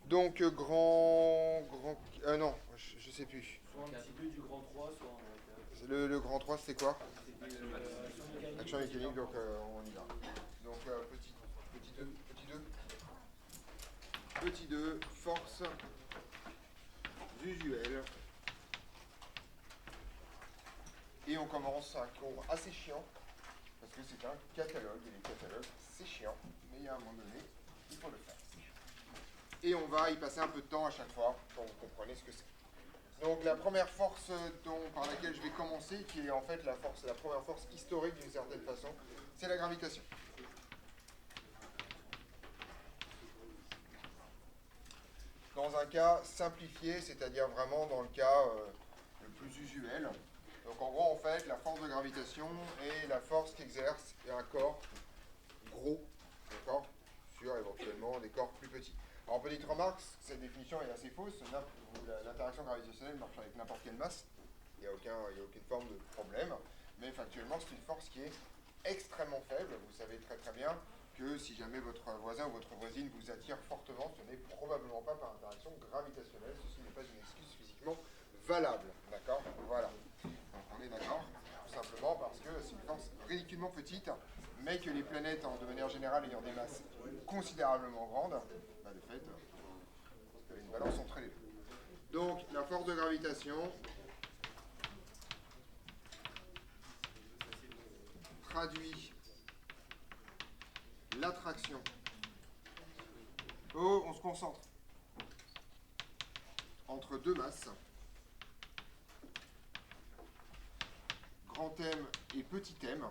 Donc, non, je sais plus. Soit un petit 2 du grand 3, soit un réacteur. Le grand 3 c'était quoi? C'était action mécanique. Action mécanique, donc on y va. Donc, petit 2. Petit 2, force usuelle. Et on commence un cours assez chiant, parce que c'est un catalogue, et les catalogues, c'est chiant, mais il y a un moment donné, il faut le faire. Et on va y passer un peu de temps à chaque fois, pour que vous compreniez ce que c'est. Donc la première force par laquelle je vais commencer, qui est en fait la première force historique d'une certaine façon, c'est la gravitation. Dans un cas simplifié, c'est-à-dire vraiment dans le cas le plus usuel. Donc en gros, en fait, la force de gravitation est la force qu'exerce un corps gros, d'accord, sur éventuellement des corps plus petits. Alors petite remarque, cette définition est assez fausse. L'interaction gravitationnelle marche avec n'importe quelle masse. Il n'y a aucune forme de problème. Mais factuellement, c'est une force qui est extrêmement faible. Vous savez très très bien que si jamais votre voisin ou votre voisine vous attire fortement, ce n'est probablement pas par interaction gravitationnelle. Ceci n'est pas une excuse physiquement valable. D'accord. Voilà. Donc on est d'accord, tout simplement parce que c'est une force ridiculement petite, mais que les planètes, de manière générale, ayant des masses considérablement grandes, bah, de fait, vous avez une balance entre les deux. Donc la force de gravitation traduit l'attraction. Oh, on se concentre. Entre deux masses, grand M et petit m.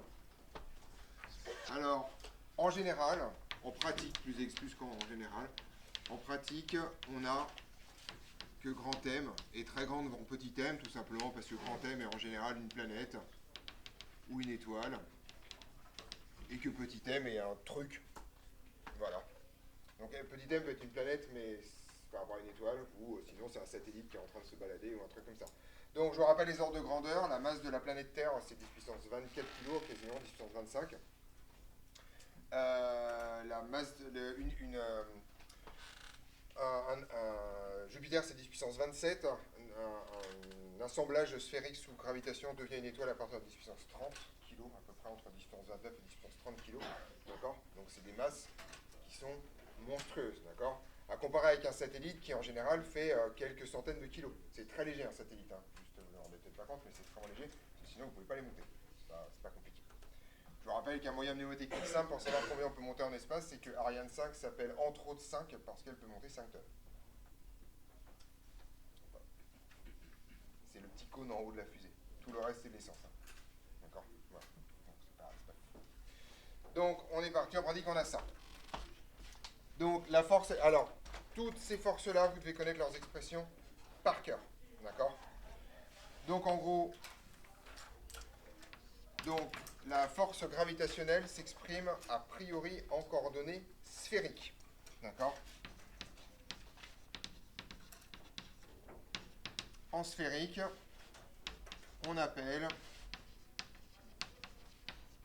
Alors, en général, en pratique, plus qu'en général, en pratique, on a que grand M est très grand devant petit m, tout simplement parce que grand M est en général une planète ou une étoile, et que petit m est un truc. Voilà. Donc petit m peut être une planète, mais par rapport à une étoile, ou sinon c'est un satellite qui est en train de se balader, ou un truc comme ça. Donc je vous rappelle les ordres de grandeur. La masse de la planète Terre, c'est 10 puissance 24 kg, quasiment 10 puissance 25. La masse de, Jupiter, c'est 10 puissance 27. Un assemblage sphérique sous gravitation devient une étoile à partir de 10 puissance 30 kg, à peu près entre 10 puissance 29 et 10 puissance 30 kg. D'accord. Donc c'est des masses qui sont monstrueuses. D'accord. À comparer avec un satellite qui en général fait quelques centaines de kilos. C'est très léger un satellite. Hein. Juste, vous ne vous rendez peut-être pas compte, mais c'est extrêmement léger. Parce que sinon, vous ne pouvez pas les monter. C'est pas compliqué. Je vous rappelle qu'un moyen mnémotechnique simple pour savoir combien on peut monter en espace, c'est que Ariane 5 s'appelle entre autres 5 parce qu'elle peut monter 5 tonnes. C'est le petit cône en haut de la fusée. Tout le reste, c'est de l'essence. Hein. D'accord. Voilà. Donc, c'est pas fou. Donc, on est parti. En pratique, on a ça. Donc, la force. Alors, toutes ces forces-là, vous devez connaître leurs expressions par cœur. D'accord. Donc, en gros, la force gravitationnelle s'exprime a priori en coordonnées sphériques. D'accord. En sphérique, on appelle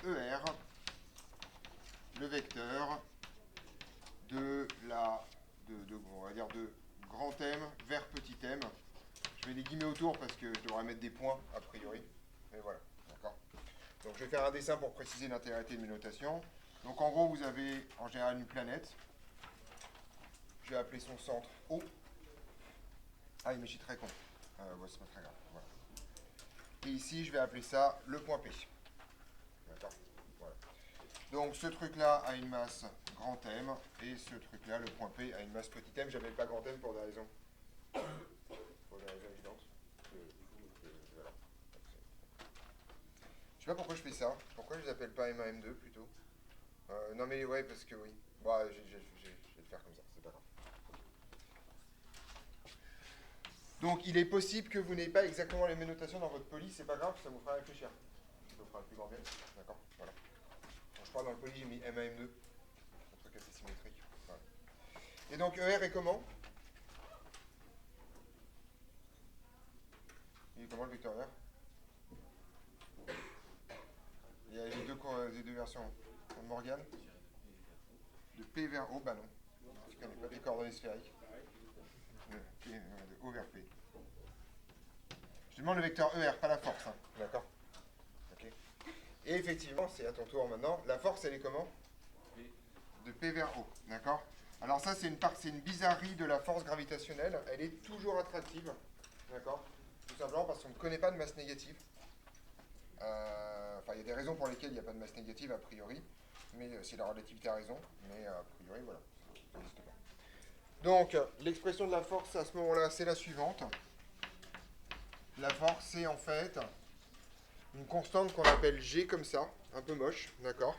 ER le vecteur on va dire de grand M vers petit m. Je mets des guillemets autour parce que je devrais mettre des points a priori. Mais voilà, d'accord. Donc je vais faire un dessin pour préciser l'intégralité de mes notations. Donc en gros, vous avez en général une planète. Je vais appeler son centre O. Ah, mais je suis très con. Ouais, c'est pas très grave. Voilà. Et ici, je vais appeler ça le point P. D'accord. Voilà. Donc ce truc-là a une masse grand M, et ce truc-là, le point P, a une masse petit m. J'appelle pas grand M pour des raisons évidentes. Voilà. Je sais pas pourquoi je fais ça. Pourquoi je les appelle pas M1, M2 plutôt. Non mais ouais, parce que oui. Bon, je vais le faire comme ça, c'est pas grave. Donc il est possible que vous n'ayez pas exactement les mêmes notations dans votre poly, c'est pas grave, ça vous fera réfléchir. Ça vous fera le plus grand bien. D'accord. Voilà. Donc, je crois dans le poly j'ai mis M1, M2. Un truc assez symétrique. Voilà. Et donc ER est comment? Il est comment le vecteur ER? Il y a les deux versions. Morgane. De P vers O, bah non. Tu connais pas des coordonnées sphériques. de O vers P. Je te demande le vecteur ER, pas la force. Hein. D'accord. Ok. Et effectivement, c'est à ton tour maintenant. La force, elle est comment? De P vers O. D'accord. Alors ça, c'est une bizarrerie de la force gravitationnelle. Elle est toujours attractive. D'accord. Tout simplement parce qu'on ne connaît pas de masse négative. Enfin, il y a des raisons pour lesquelles il n'y a pas de masse négative, a priori. Mais si la relativité a raison. Mais a priori, voilà. Ça n'existe pas. Donc, l'expression de la force à ce moment-là, c'est la suivante. La force, c'est en fait une constante qu'on appelle G comme ça, un peu moche, d'accord,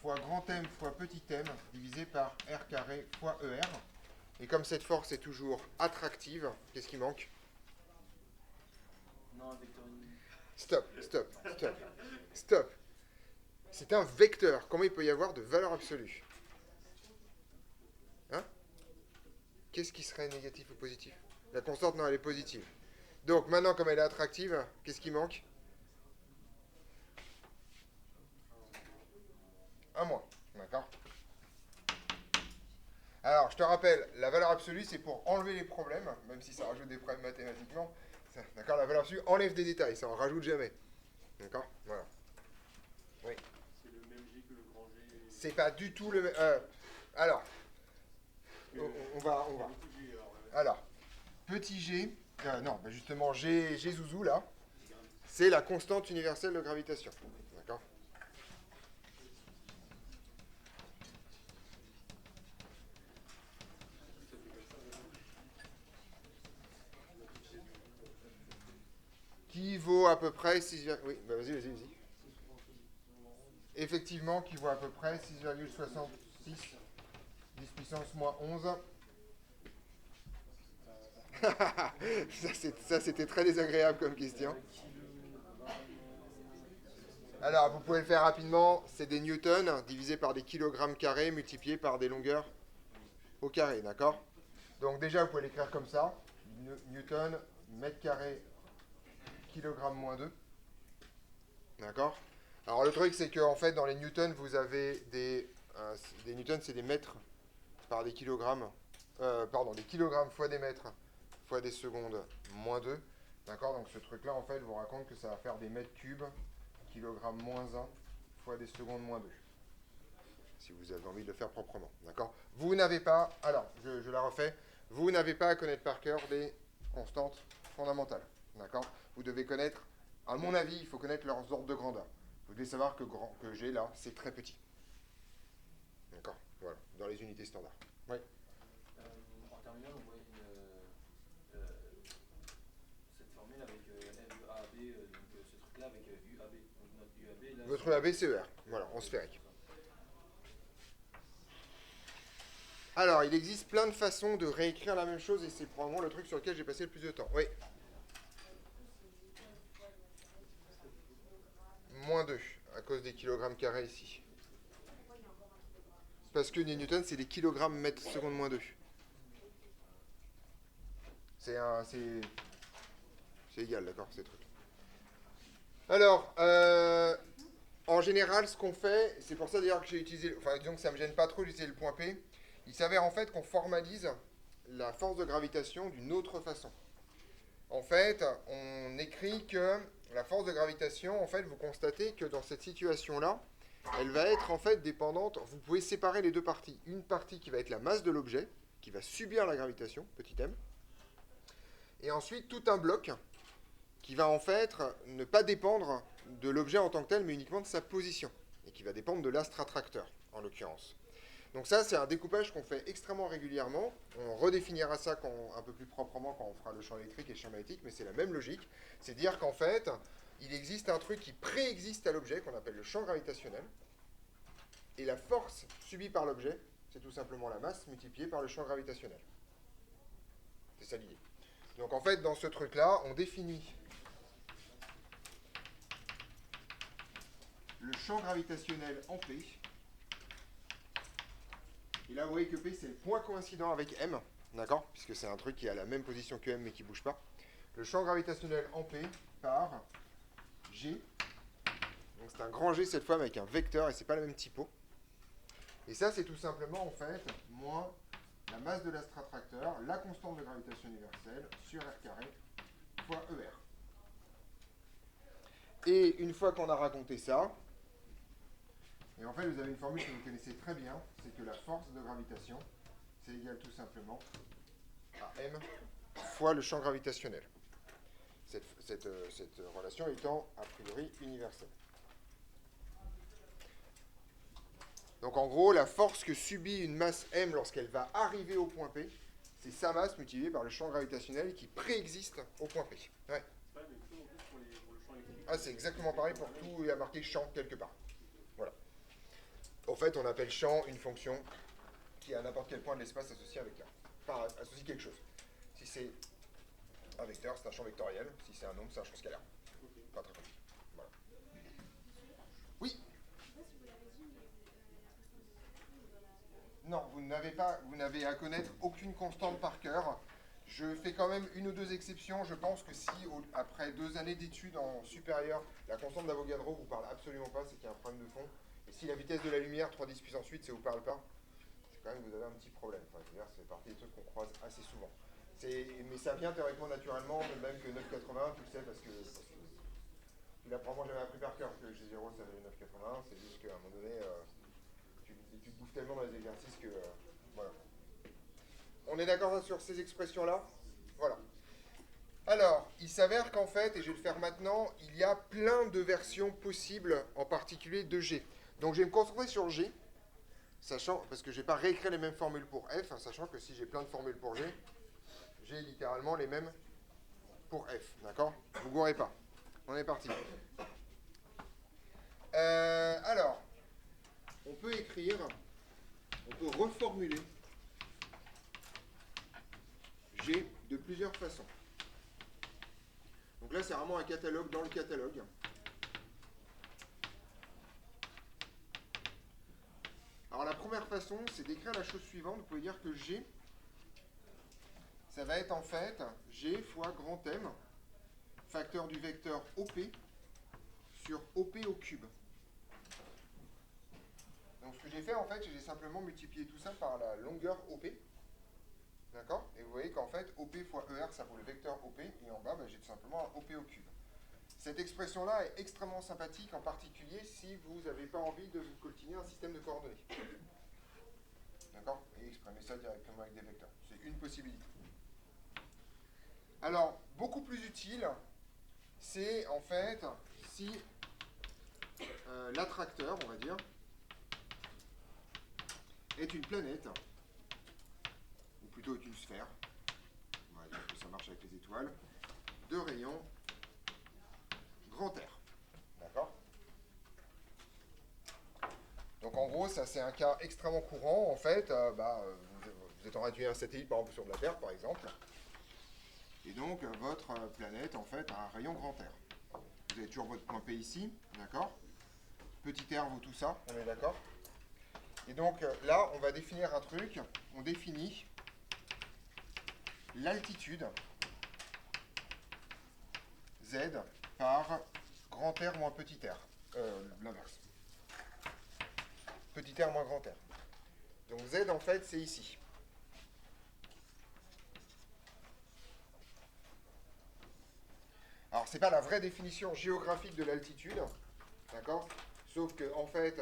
fois grand M fois petit m, divisé par R carré fois ER. Et comme cette force est toujours attractive, qu'est-ce qui manque? Non, un vecteur uni. Stop. C'est un vecteur. Comment il peut y avoir de valeur absolue? Hein? Qu'est-ce qui serait négatif ou positif? La constante, non, elle est positive. Donc maintenant, comme elle est attractive, qu'est-ce qui manque? Un moins. D'accord. Alors, je te rappelle, la valeur absolue, c'est pour enlever les problèmes, même si ça rajoute des problèmes mathématiquement. D'accord. La valeur absolue enlève des détails, ça en rajoute jamais. D'accord. Voilà. Oui. C'est le même G que le grand G. C'est pas du tout le même. Alors, on va. Alors, petit g. Non, bah justement, G zouzou, là, c'est la constante universelle de gravitation. D'accord. Qui vaut à peu près 6, oui, bah vas-y. Effectivement, qui vaut à peu près 6,66 10 puissance moins 11. Ça, c'était très désagréable comme question. Alors, vous pouvez le faire rapidement. C'est des newtons divisés par des kilogrammes carrés multipliés par des longueurs au carré, d'accord? Donc déjà, vous pouvez l'écrire comme ça. Newton, mètre carré, kilogramme moins 2. D'accord? Alors, le truc, c'est qu'en fait, dans les newtons, vous avez des newtons, c'est des mètres par des kilogrammes. Des kilogrammes fois des mètres fois des secondes moins 2. D'accord? Donc ce truc-là, en fait, vous raconte que ça va faire des mètres cubes, kilogrammes moins 1 fois des secondes moins 2. Si vous avez envie de le faire proprement. D'accord? Vous n'avez pas, alors, je la refais, vous n'avez pas à connaître par cœur les constantes fondamentales. D'accord? Vous devez connaître, à mon avis, il faut connaître leurs ordres de grandeur. Vous devez savoir que G, là, c'est très petit. D'accord? Voilà, dans les unités standards. Oui. En terminale, on voit cette formule avec MEAB, donc ce truc-là avec UAB. Donc notre UAB, là, Votre UAB, c'est ER. Voilà, en sphérique. Alors, il existe plein de façons de réécrire la même chose et c'est probablement le truc sur lequel j'ai passé le plus de temps. Oui. Moins 2, à cause des kilogrammes carrés ici. Parce que les newtons, c'est des kilogrammes mètres seconde moins 2. C'est égal, d'accord, ces trucs. Alors, en général, ce qu'on fait, c'est pour ça d'ailleurs que j'ai utilisé, enfin disons que ça ne me gêne pas trop d'utiliser le point P, il s'avère en fait qu'on formalise la force de gravitation d'une autre façon. En fait, on écrit que la force de gravitation, en fait, vous constatez que dans cette situation-là, elle va être en fait dépendante, vous pouvez séparer les deux parties. Une partie qui va être la masse de l'objet, qui va subir la gravitation, petit m, et ensuite tout un bloc qui va en fait ne pas dépendre de l'objet en tant que tel, mais uniquement de sa position, et qui va dépendre de l'astre attracteur, en l'occurrence. Donc ça, c'est un découpage qu'on fait extrêmement régulièrement. On redéfinira ça un peu plus proprement quand on fera le champ électrique et le champ magnétique, mais c'est la même logique. C'est dire qu'en fait, il existe un truc qui préexiste à l'objet, qu'on appelle le champ gravitationnel, et la force subie par l'objet, c'est tout simplement la masse multipliée par le champ gravitationnel. C'est ça l'idée. Donc en fait, dans ce truc-là, on définit le champ gravitationnel en P. Et là, vous voyez que P, c'est le point coïncident avec M, d'accord? Puisque c'est un truc qui a la même position que M, mais qui ne bouge pas. Le champ gravitationnel en P par G. Donc c'est un grand G cette fois, mais avec un vecteur, et c'est pas le même typo. Et ça, c'est tout simplement, en fait, moins la masse de l'astrattracteur, la constante de gravitation universelle sur R carré fois ER. Et une fois qu'on a raconté ça, et en fait vous avez une formule que vous connaissez très bien, c'est que la force de gravitation, c'est égal tout simplement à M fois le champ gravitationnel. Cette relation étant a priori universelle. Donc en gros, la force que subit une masse M lorsqu'elle va arriver au point P, c'est sa masse multipliée par le champ gravitationnel qui préexiste au point P. Ouais. Ah, c'est exactement pareil pour tout, il y a marqué champ quelque part. Voilà. En fait, on appelle champ une fonction qui est à n'importe quel point de l'espace associé à un vecteur. Enfin, associe quelque chose. Si c'est un vecteur, c'est un champ vectoriel. Si c'est un nombre, c'est un champ scalaire. Pas très compliqué. Voilà. Oui. Non, vous n'avez à connaître aucune constante par cœur. Je fais quand même une ou deux exceptions. Je pense que si, après 2 années d'études en supérieur, la constante d'Avogadro vous parle absolument pas, c'est qu'il y a un problème de fond. Et si la vitesse de la lumière, 3 10 puissance 8, ça vous parle pas, c'est quand même que vous avez un petit problème. Enfin, je veux dire, c'est partie des trucs qu'on croise assez souvent. Mais ça vient théoriquement naturellement, de même que 9,81, tu le sais, parce que tu l'as probablement jamais appris par cœur, que G0 ça valait 9,81, c'est juste qu'à un moment donné, tu te bouffes tellement dans les exercices que... voilà. On est d'accord sur ces expressions-là? Voilà. Alors, il s'avère qu'en fait, et je vais le faire maintenant, il y a plein de versions possibles, en particulier de G. Donc je vais me concentrer sur G, sachant, parce que je ne vais pas réécrire les mêmes formules pour F, hein, sachant que si j'ai plein de formules pour G, j'ai littéralement les mêmes pour F. D'accord? Ne vous gourrez pas. On est parti. Alors, on peut écrire, on peut reformuler G de plusieurs façons. Donc là, c'est vraiment un catalogue dans le catalogue. Alors la première façon, c'est d'écrire la chose suivante. Vous pouvez dire que G, ça va être en fait G fois grand M, facteur du vecteur OP, sur OP au cube. Donc ce que j'ai fait en fait, j'ai simplement multiplié tout ça par la longueur OP. D'accord? Et vous voyez qu'en fait, OP fois ER, ça vaut le vecteur OP, et en bas, j'ai tout simplement un OP au cube. Cette expression-là est extrêmement sympathique, en particulier si vous n'avez pas envie de vous coltiner un système de coordonnées. D'accord? Et exprimer ça directement avec des vecteurs. C'est une possibilité. Alors, beaucoup plus utile, c'est en fait si l'attracteur, on va dire, est une planète, ou plutôt est une sphère, on va dire que ça marche avec les étoiles, de rayon grand R. D'accord? Donc en gros, ça c'est un cas extrêmement courant. En fait, vous êtes en train d'étudier un satellite, par exemple, sur de la Terre, par exemple. Et donc, votre planète, en fait, a un rayon grand R. Vous avez toujours votre point P ici, d'accord? Petit r vaut tout ça, on est d'accord? Et donc là, on va définir un truc. On définit l'altitude Z par grand R moins petit r. L'inverse. Petit r moins grand R. Donc Z, en fait, c'est ici. Alors, ce n'est pas la vraie définition géographique de l'altitude, d'accord? Sauf que, en fait,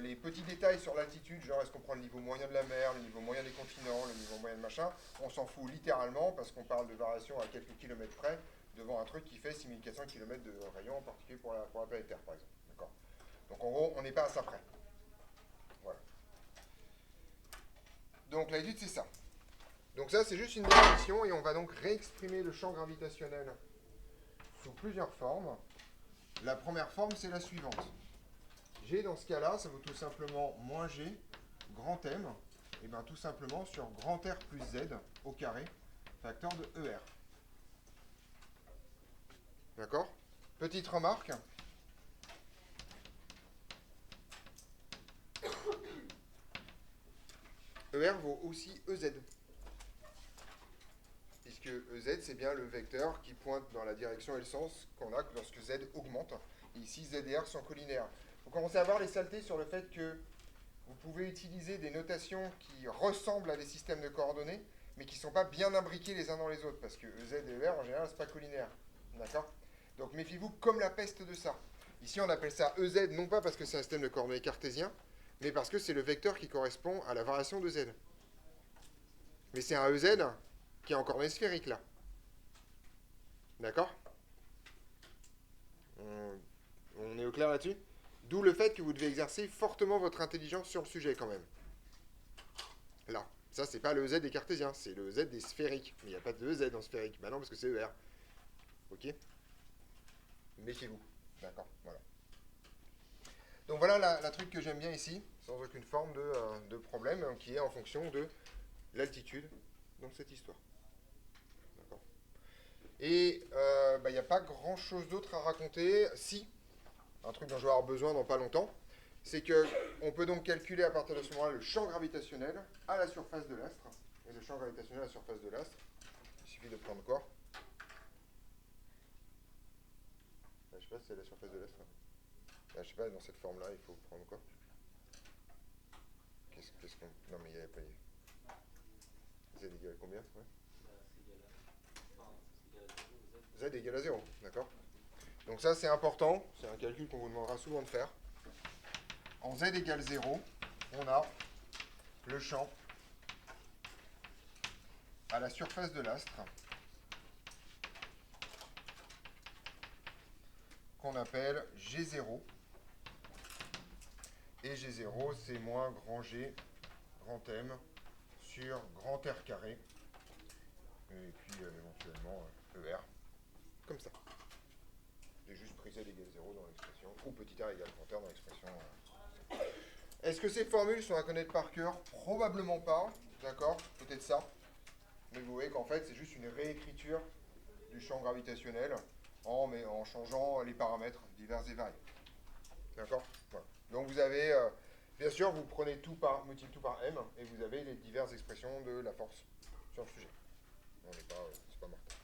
les petits détails sur l'altitude, genre est-ce qu'on prend le niveau moyen de la mer, le niveau moyen des continents, le niveau moyen de machin, on s'en fout littéralement parce qu'on parle de variation à quelques kilomètres près devant un truc qui fait 6400 km de rayon, en particulier pour la planète Terre, par exemple. D'accord? Donc, en gros, on n'est pas à ça près. Voilà. Donc, l'altitude, c'est ça. Donc, ça, c'est juste une définition et on va donc réexprimer le champ gravitationnel sous plusieurs formes. La première forme, c'est la suivante. G, dans ce cas-là, ça vaut tout simplement moins G, grand M, et bien tout simplement sur grand R plus Z au carré, facteur de ER. D'accord? Petite remarque. ER vaut aussi EZ. Puisque EZ, c'est bien le vecteur qui pointe dans la direction et le sens qu'on a lorsque Z augmente. Et ici, Z et R sont collinaires. Vous commencez à voir les saletés sur le fait que vous pouvez utiliser des notations qui ressemblent à des systèmes de coordonnées, mais qui ne sont pas bien imbriqués les uns dans les autres, parce que EZ et ER, en général, c'est pas collinaire. D'accord? Donc méfiez-vous comme la peste de ça. Ici, on appelle ça EZ, non pas parce que c'est un système de coordonnées cartésien, mais parce que c'est le vecteur qui correspond à la variation de Z. Mais c'est un EZ qui est en coordonnées sphériques, là. D'accord? On est au clair là-dessus? D'où le fait que vous devez exercer fortement votre intelligence sur le sujet, quand même. Là. Ça, c'est pas le EZ des cartésiens, c'est le EZ des sphériques. Mais il n'y a pas de EZ en sphérique. Bah non, parce que c'est ER. Ok? Méfiez-vous. D'accord, voilà. Donc voilà la truc que j'aime bien ici, sans aucune forme de problème, qui est en fonction de l'altitude dans cette histoire. D'accord. Et il n'y a pas grand chose d'autre à raconter. Si, un truc dont je vais avoir besoin dans pas longtemps, c'est qu'on peut donc calculer à partir de ce moment-là le champ gravitationnel à la surface de l'astre. Et le champ gravitationnel à la surface de l'astre, il suffit de prendre quoi? Je sais pas si c'est la surface de l'astre. Je sais pas, dans cette forme-là, il faut prendre quoi? Qu'est-ce qu'on... Non mais il n'y a pas... Z égale à combien? Ouais. Z égale à 0, d'accord? Donc ça c'est important, c'est un calcul qu'on vous demandera souvent de faire. En Z égale 0, on a le champ à la surface de l'astre qu'on appelle G0. Et G0 c'est moins grand G, grand M, sur grand R carré. Et puis éventuellement ER. Comme ça. J'ai juste pris Z égale 0 dans l'expression, ou petit r égale grand R dans l'expression. Est-ce que ces formules sont à connaître par cœur? Probablement pas, d'accord? Peut-être ça. Mais vous voyez qu'en fait, c'est juste une réécriture du champ gravitationnel en changeant les paramètres divers et variés. D'accord? Voilà. Donc vous avez, bien sûr, vous prenez tout par, multipliez tout par M, et vous avez les diverses expressions de la force sur le sujet. On n'est pas, c'est pas mortel.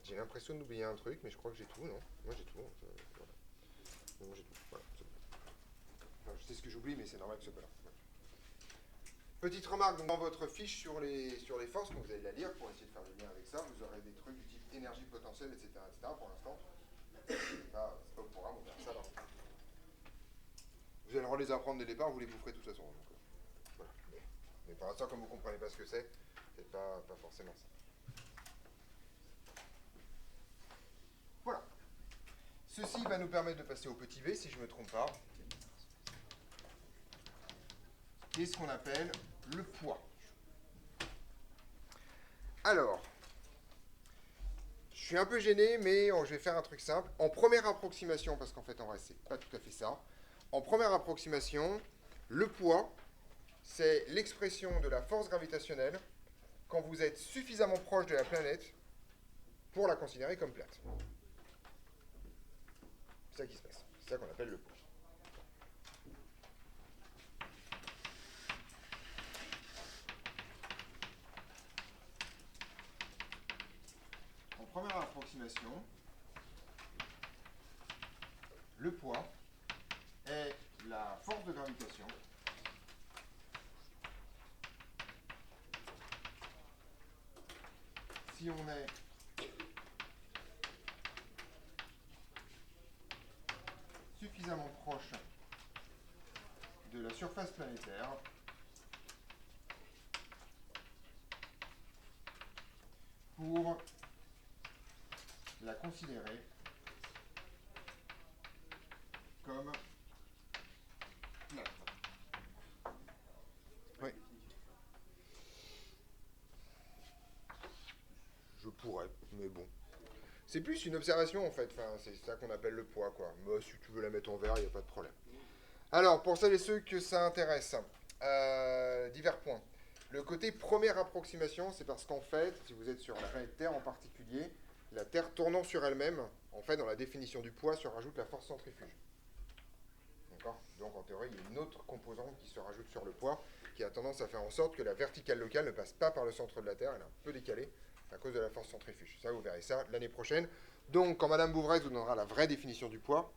J'ai l'impression d'oublier un truc, mais je crois que j'ai tout, non? Moi j'ai tout. Voilà. Moi j'ai tout. Voilà, c'est bon. Enfin, je sais ce que j'oublie, mais c'est normal que ce soit pas là. Voilà. Petite remarque, dans votre fiche sur les forces, quand vous allez la lire, pour essayer de faire le lien avec ça, vous aurez des trucs du type énergie potentielle, etc. Pour l'instant, c'est pas au programme, on verra ça là. Vous allez les apprendre dès le départ, vous les boufferez de toute façon. Donc, voilà. Mais pour l'instant, comme vous ne comprenez pas ce que c'est pas forcément ça. Voilà. Ceci va nous permettre de passer au petit v, si je ne me trompe pas, qui est ce qu'on appelle le poids. Alors, je suis un peu gêné, mais je vais faire un truc simple. En première approximation, parce qu'en fait, en vrai, c'est pas tout à fait ça. En première approximation, le poids, c'est l'expression de la force gravitationnelle quand vous êtes suffisamment proche de la planète pour la considérer comme plate. C'est ça qui se passe. C'est ça qu'on appelle le poids. En première approximation, le poids est la force de gravitation si on est suffisamment proche de la surface planétaire pour la considérer comme plate. Oui. Je pourrais, mais bon. C'est plus une observation en fait, enfin, c'est ça qu'on appelle le poids, quoi. Mais si tu veux la mettre en vert, il n'y a pas de problème. Alors, pour celles et ceux que ça intéresse, divers points. Le côté première approximation, c'est parce qu'en fait, si vous êtes sur la planète Terre en particulier, la Terre tournant sur elle-même, en fait, dans la définition du poids, se rajoute la force centrifuge. D'accord? Donc, en théorie, il y a une autre composante qui se rajoute sur le poids, qui a tendance à faire en sorte que la verticale locale ne passe pas par le centre de la Terre, elle est un peu décalée à cause de la force centrifuge. Ça, vous verrez ça l'année prochaine. Donc, quand Madame Bouvresse vous donnera la vraie définition du poids,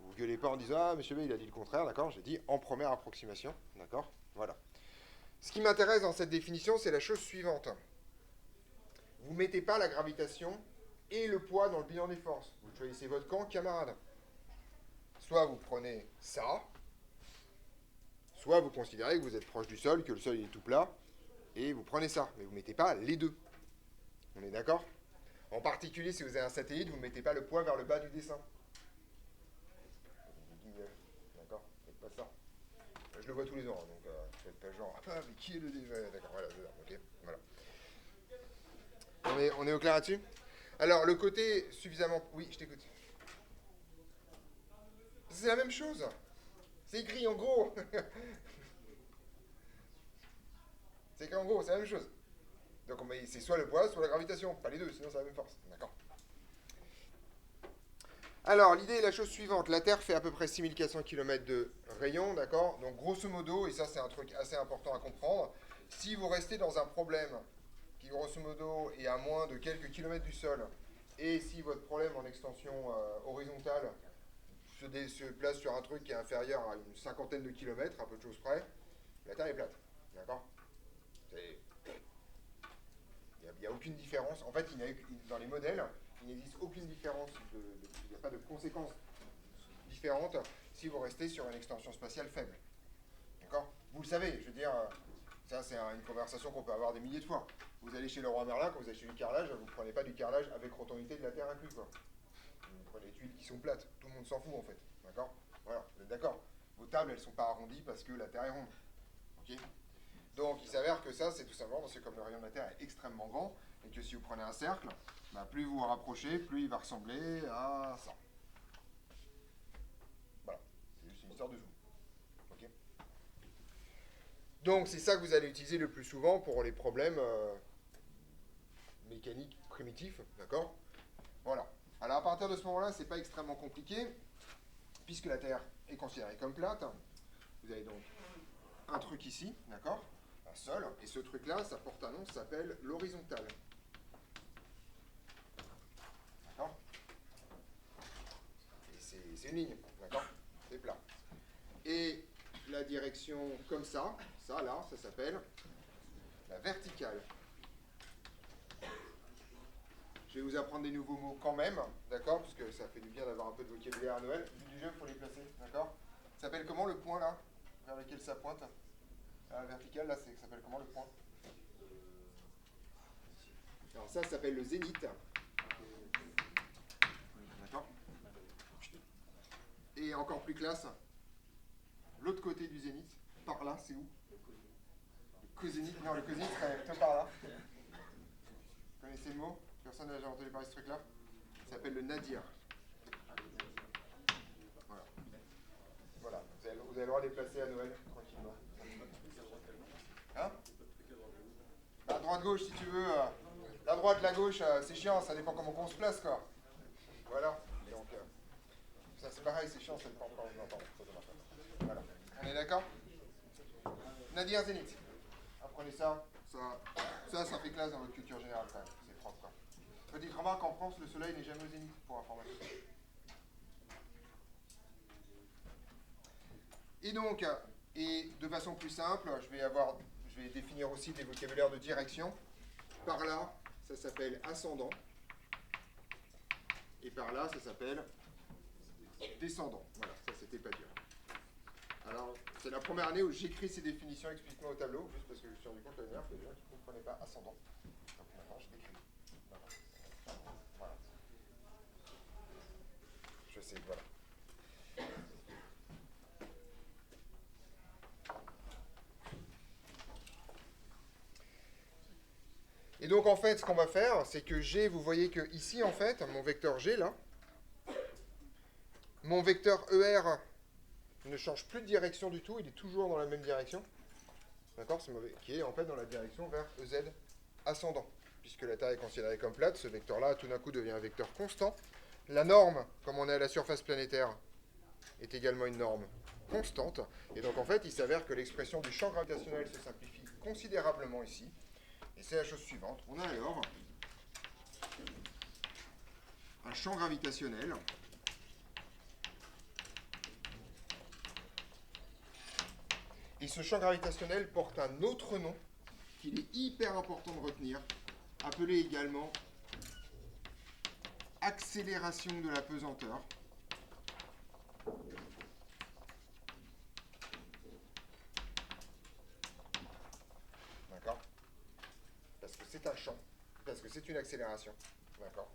vous gueulez pas en disant ah monsieur B il a dit le contraire, d'accord? J'ai dit en première approximation, d'accord? Voilà. Ce qui m'intéresse dans cette définition, c'est la chose suivante. Vous ne mettez pas la gravitation et le poids dans le bilan des forces. Vous choisissez votre camp, camarade. Soit vous prenez ça, soit vous considérez que vous êtes proche du sol, que le sol est tout plat, et vous prenez ça. Mais vous ne mettez pas les deux. On est d'accord? En particulier, si vous avez un satellite, vous ne mettez pas le poids vers le bas du dessin. D'accord? Faites pas ça. Je le vois tous les ans, donc faites pas genre, ah mais qui est le déjà? D'accord, voilà, ok, voilà. On est au clair là-dessus? Alors, le côté suffisamment... Oui, je t'écoute. C'est la même chose. C'est écrit en gros. C'est écrit en gros, c'est la même chose. Donc c'est soit le poids, soit la gravitation. Pas les deux, sinon c'est la même force. D'accord. Alors, l'idée est la chose suivante. La Terre fait à peu près 6400 km de rayon, d'accord? Donc, grosso modo, et ça c'est un truc assez important à comprendre, si vous restez dans un problème qui, grosso modo, est à moins de quelques kilomètres du sol, et si votre problème en extension horizontale se place sur un truc qui est inférieur à une cinquantaine de kilomètres, à peu de choses près, la Terre est plate. D'accord? Il n'y a aucune différence. En fait, dans les modèles, il n'existe aucune différence, il n'y a pas de conséquences différentes si vous restez sur une extension spatiale faible. D'accord? Vous le savez, je veux dire, ça c'est une conversation qu'on peut avoir des milliers de fois. Vous allez chez le roi Merlin, quand vous achetez du carrelage, vous ne prenez pas du carrelage avec rotondité de la Terre inclus, quoi. Vous prenez des tuiles qui sont plates. Tout le monde s'en fout, en fait. D'accord? Voilà, vous êtes d'accord? Vos tables, elles ne sont pas arrondies parce que la Terre est ronde. Ok? Donc, il s'avère que ça, c'est tout simplement parce que comme le rayon de la Terre est extrêmement grand, et que si vous prenez un cercle, bah, plus vous vous rapprochez, plus il va ressembler à ça. Voilà, c'est juste une histoire de zoom. Ok? Donc, c'est ça que vous allez utiliser le plus souvent pour les problèmes mécaniques primitifs, d'accord? Voilà. Alors, à partir de ce moment-là, c'est pas extrêmement compliqué, puisque la Terre est considérée comme plate. Vous avez donc un truc ici, d'accord? Un sol, et ce truc-là, ça porte un nom, ça s'appelle l'horizontale. D'accord? Et c'est une ligne, d'accord? C'est plat. Et la direction comme ça là, ça s'appelle la verticale. Je vais vous apprendre des nouveaux mots quand même, d'accord? Parce que ça fait du bien d'avoir un peu de vocabulaire à Noël. Vu du jeu, il faut les placer, d'accord? Ça s'appelle comment le point là, vers lequel ça pointe? La verticale, là, ça s'appelle comment le point? Alors ça s'appelle le zénith. D'accord? Et encore plus classe, l'autre côté du zénith, par là, c'est où? Le cozénith. Non, le cozénith serait plutôt par là. Vous connaissez le mot? Personne n'a déjà entendu parler de ce truc-là? Ça s'appelle le nadir. Voilà. Vous avez le droit de les placer à Noël, tranquillement. Hein? Bah, droite-gauche, si tu veux. La droite, la gauche, c'est chiant, ça dépend comment on se place, quoi. Voilà. Donc, ça c'est pareil, c'est chiant, ça dépend comment on entend. Voilà. On est d'accord? Nadir Zénith. Apprenez ça. Ça fait classe dans votre culture générale, quand même. C'est propre, quoi. Petite remarque, en France, le soleil n'est jamais au zénith, pour information. Et donc, et de façon plus simple, je vais définir aussi des vocabulaires de direction. Par là, ça s'appelle ascendant. Et par là, ça s'appelle descendant. Voilà, ça c'était pas dur. Alors, c'est la première année où j'écris ces définitions explicitement au tableau, juste parce que je me suis rendu compte l'année dernière qu'il y a des gens qui ne comprenaient pas ascendant. Donc maintenant, je l'écris. Voilà. Je sais, voilà. Et donc en fait, ce qu'on va faire, c'est que G, vous voyez que ici, en fait, mon vecteur G, là, mon vecteur ER ne change plus de direction du tout, il est toujours dans la même direction, d'accord, qui est en fait dans la direction vers EZ ascendant. Puisque la Terre est considérée comme plate, ce vecteur-là, tout d'un coup, devient un vecteur constant. La norme, comme on est à la surface planétaire, est également une norme constante. Et donc en fait, il s'avère que l'expression du champ gravitationnel se simplifie considérablement ici. Et c'est la chose suivante. On a alors un champ gravitationnel Et ce champ gravitationnel porte un autre nom qu'il est hyper important de retenir, appelé également accélération de la pesanteur. D'accord? Parce que c'est un champ, parce que c'est une accélération. D'accord?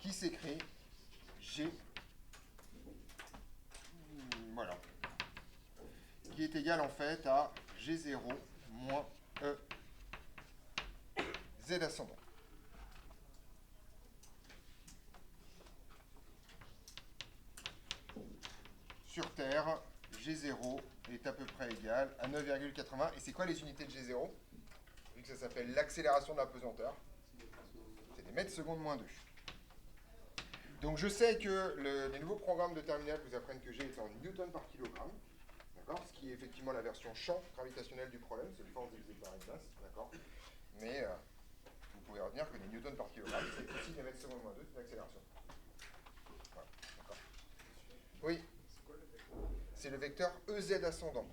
Qui s'écrit G, voilà, qui est égal en fait à G0 moins E Z ascendant. Sur Terre, G0 est à peu près égal à 9,80. Et c'est quoi les unités de G0? Vu que ça s'appelle l'accélération de la pesanteur, c'est des mètres secondes moins 2. Donc je sais que les nouveaux programmes de terminale vous apprennent que G est en newton par kilogramme, d'accord, ce qui est effectivement la version champ gravitationnel du problème, c'est une force divisée par une masse, d'accord. Mais vous pouvez retenir que les newtons par kilogramme, c'est aussi des mètres secondes moins 2, c'est une accélération. Voilà, d'accord. Oui, c'est le vecteur EZ ascendant.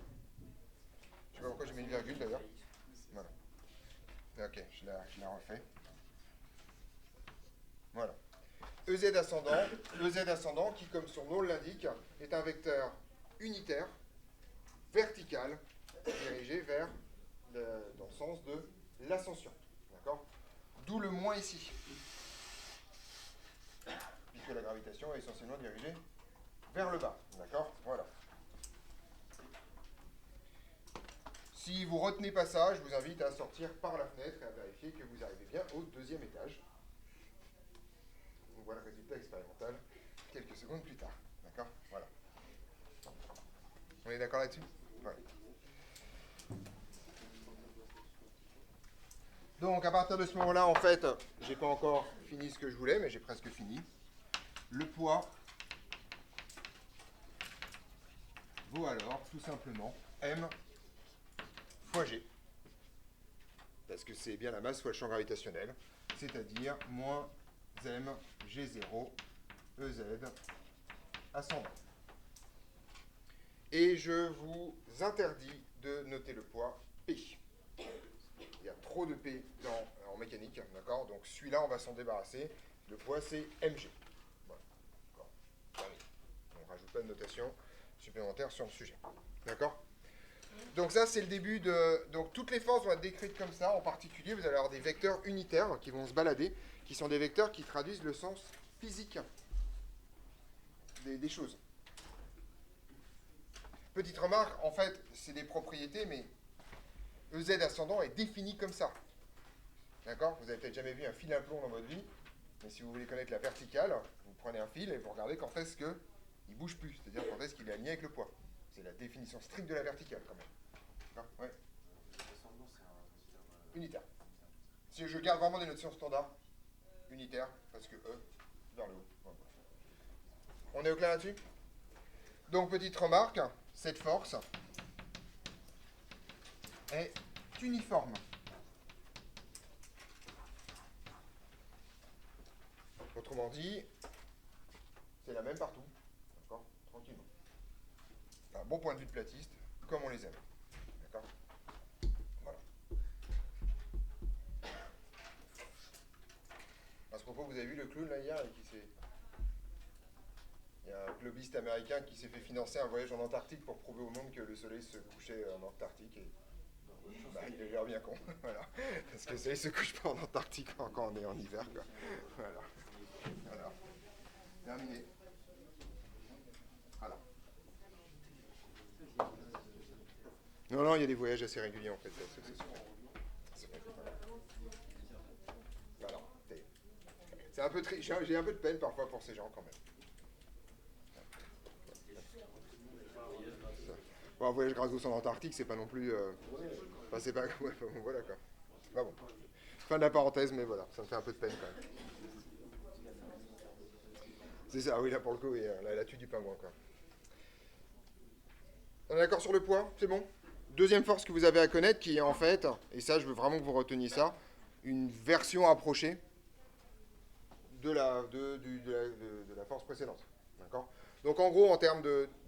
Je sais pas pourquoi j'ai mis une virgule d'ailleurs. Voilà. Ok, je la refais. Voilà. EZ ascendant qui, comme son nom l'indique, est un vecteur unitaire, vertical, dirigé vers dans le sens de l'ascension. D'accord? D'où le moins ici. Puisque la gravitation est essentiellement dirigée vers le bas. D'accord? Voilà. Si vous ne retenez pas ça, je vous invite à sortir par la fenêtre et à vérifier que vous arrivez bien au deuxième étage. On voit le résultat expérimental quelques secondes plus tard. D'accord? Voilà. On est d'accord là-dessus? Ouais. Donc, à partir de ce moment-là, en fait, j'ai pas encore fini ce que je voulais, mais j'ai presque fini. Le poids vaut alors, tout simplement, M fois G. Parce que c'est bien la masse fois le champ gravitationnel. C'est-à-dire moins M G0 EZ ascendant. Et je vous interdis de noter le poids P. Il y a trop de P en mécanique, d'accord? Donc celui-là, on va s'en débarrasser. Le poids, c'est mg. Voilà. D'accord. On ne rajoute pas de notation supplémentaire sur le sujet. D'accord? Donc ça, c'est le début de... Donc toutes les forces vont être décrites comme ça. En particulier, vous allez avoir des vecteurs unitaires qui vont se balader, qui sont des vecteurs qui traduisent le sens physique des choses. Petite remarque, en fait, c'est des propriétés, mais EZ ascendant est défini comme ça. D'accord? Vous avez peut-être jamais vu un fil à plomb dans votre vie, mais si vous voulez connaître la verticale, vous prenez un fil et vous regardez quand est-ce qu'il ne bouge plus, c'est-à-dire quand est-ce qu'il est aligné avec le poids. C'est la définition stricte de la verticale, quand même. D'accord? Ouais. Unitaire. Si je garde vraiment des notions standards, unitaire, parce que E, vers le haut. Voilà. On est au clair là-dessus? Donc, petite remarque, cette force est uniforme. Autrement dit, c'est la même partout. D'accord? Tranquillement. Un bon point de vue de platiste, comme on les aime. D'accord? Voilà. À ce propos, vous avez vu le clown là hier qui s'est... Il y a un globiste américain qui s'est fait financer un voyage en Antarctique pour prouver au monde que le soleil se couchait en Antarctique. Et bah, il a l'air bien con. Voilà. Parce que le soleil se couche pas en Antarctique quand on est en hiver. Quoi. Voilà. Voilà. Terminé. Voilà. Non, il y a des voyages assez réguliers en fait. Voilà. C'est un peu j'ai un peu de peine parfois pour ces gens quand même. Bon, un voyage gratos en Antarctique, c'est pas non plus... Enfin, c'est pas... Ouais, bon, voilà, quoi. Bah bon. Fin de la parenthèse, mais voilà, ça me fait un peu de peine, quand même. C'est ça, oui, là, pour le coup, la tue du pingouin, quoi. On est d'accord sur le poids? C'est bon? Deuxième force que vous avez à connaître, qui est en fait, et ça, je veux vraiment que vous reteniez ça, une version approchée de la force précédente. D'accord? Donc en gros, en termes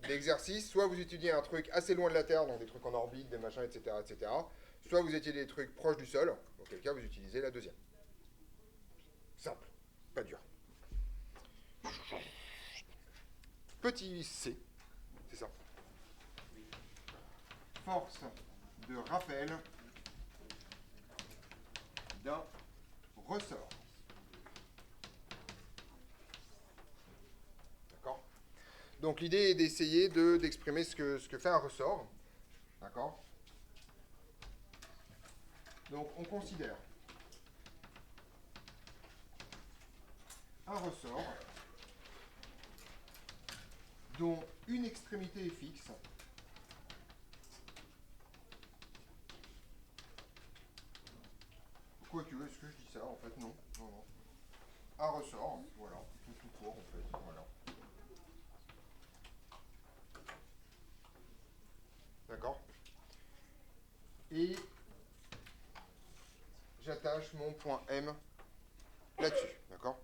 d'exercice, soit vous étudiez un truc assez loin de la Terre, donc des trucs en orbite, des machins, etc., etc., soit vous étudiez des trucs proches du sol, auquel cas vous utilisez la deuxième. Simple, pas dur. Petit c, c'est ça. Force de rappel d'un ressort. D'accord? Donc l'idée est d'essayer d'exprimer ce que fait un ressort. D'accord? Donc on considère un ressort dont une extrémité est fixe Quoique, est-ce que je dis ça? En fait, non. Non, non. Un ressort, voilà, tout court, en fait, voilà. D'accord? Et j'attache mon point M là-dessus, d'accord?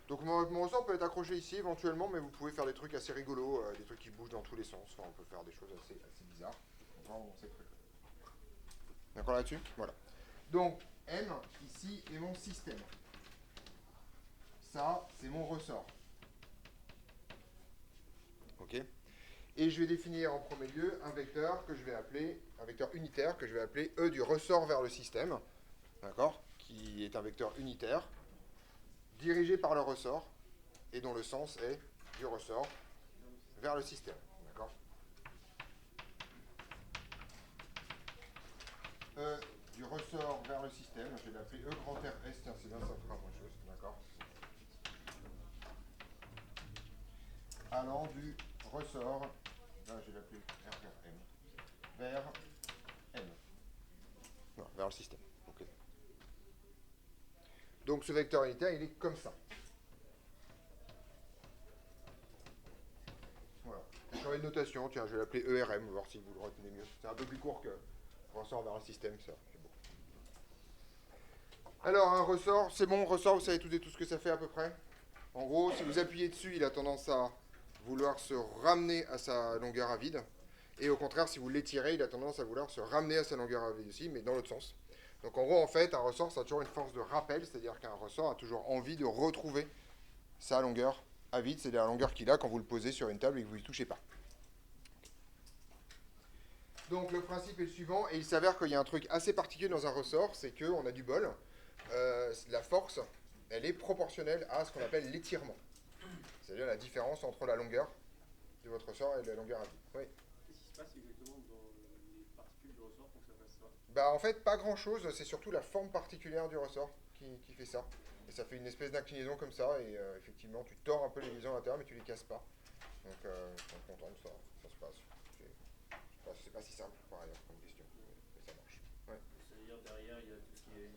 Donc mon ressort peut être accroché ici éventuellement, mais vous pouvez faire des trucs assez rigolos, des trucs qui bougent dans tous les sens. Enfin, on peut faire des choses assez bizarres. On va voir ces trucs. D'accord là-dessus? Voilà. Donc, M, ici, est mon système. Ça, c'est mon ressort. Ok? Et je vais définir en premier lieu un vecteur que je vais appeler, un vecteur unitaire que je vais appeler E du ressort vers le système, d'accord? Qui est un vecteur unitaire, dirigé par le ressort, et dont le sens est du ressort vers le système, d'accord? E du ressort vers le système, je vais l'appeler E grand R S, tiens, c'est bien, ça fera moins de choses, d'accord? Allant du ressort, là je vais l'appeler R vers M, vers M. Non, vers le système. Ok. Donc ce vecteur unitaire, il est comme ça. Voilà. Je vais changer de notation, tiens, je vais l'appeler ERM, voir si vous le retenez mieux. C'est un peu plus court que ressort vers un système, ça. C'est bon. Alors, un ressort, c'est bon, ressort, vous savez toutes et tout ce que ça fait à peu près. En gros, si vous appuyez dessus, il a tendance à vouloir se ramener à sa longueur à vide. Et au contraire, si vous l'étirez, il a tendance à vouloir se ramener à sa longueur à vide aussi, mais dans l'autre sens. Donc en gros, en fait, un ressort, ça a toujours une force de rappel, c'est-à-dire qu'un ressort a toujours envie de retrouver sa longueur à vide, c'est-à-dire la longueur qu'il a quand vous le posez sur une table et que vous ne touchez pas. Donc le principe est le suivant, et il s'avère qu'il y a un truc assez particulier dans un ressort, c'est qu'on a du bol. La force, elle est proportionnelle à ce qu'on appelle l'étirement. C'est-à-dire la différence entre la longueur de votre ressort et la longueur à vide. Oui. Qu'est-ce qui se passe exactement dans les particules du ressort pour que ça fasse ça? Bah en fait, pas grand-chose, c'est surtout la forme particulière du ressort qui fait ça. Et ça fait une espèce d'inclinaison comme ça, et effectivement, tu tords un peu les liaisons à l'intérieur, mais tu les casses pas. Donc, je suis content de ça, ça se passe. C'est pas si simple par ailleurs comme question, mais ça marche. Ouais. C'est-à-dire derrière, il y a tout ce qui est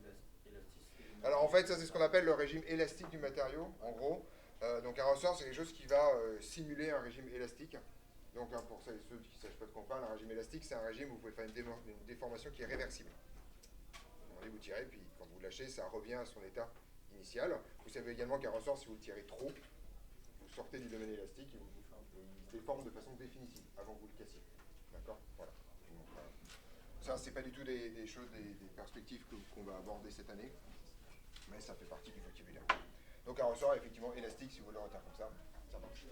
élasticité. Alors en fait, ça c'est ce qu'on appelle le régime élastique du matériau, en gros. Donc un ressort, c'est quelque chose qui va simuler un régime élastique. Donc pour ceux qui ne savent pas de quoi on parle, un régime élastique, c'est un régime où vous pouvez faire une déformation qui est réversible. Vous tirez, puis quand vous lâchez, ça revient à son état initial. Vous savez également qu'un ressort, si vous le tirez trop, vous sortez du domaine élastique et il se déforme de façon définitive avant que vous le cassiez. D'accord? Voilà. Donc, ça, c'est pas du tout des choses, des perspectives qu'on va aborder cette année, mais ça fait partie du vocabulaire. Donc un ressort effectivement élastique, si vous le retenez comme ça, ça marche.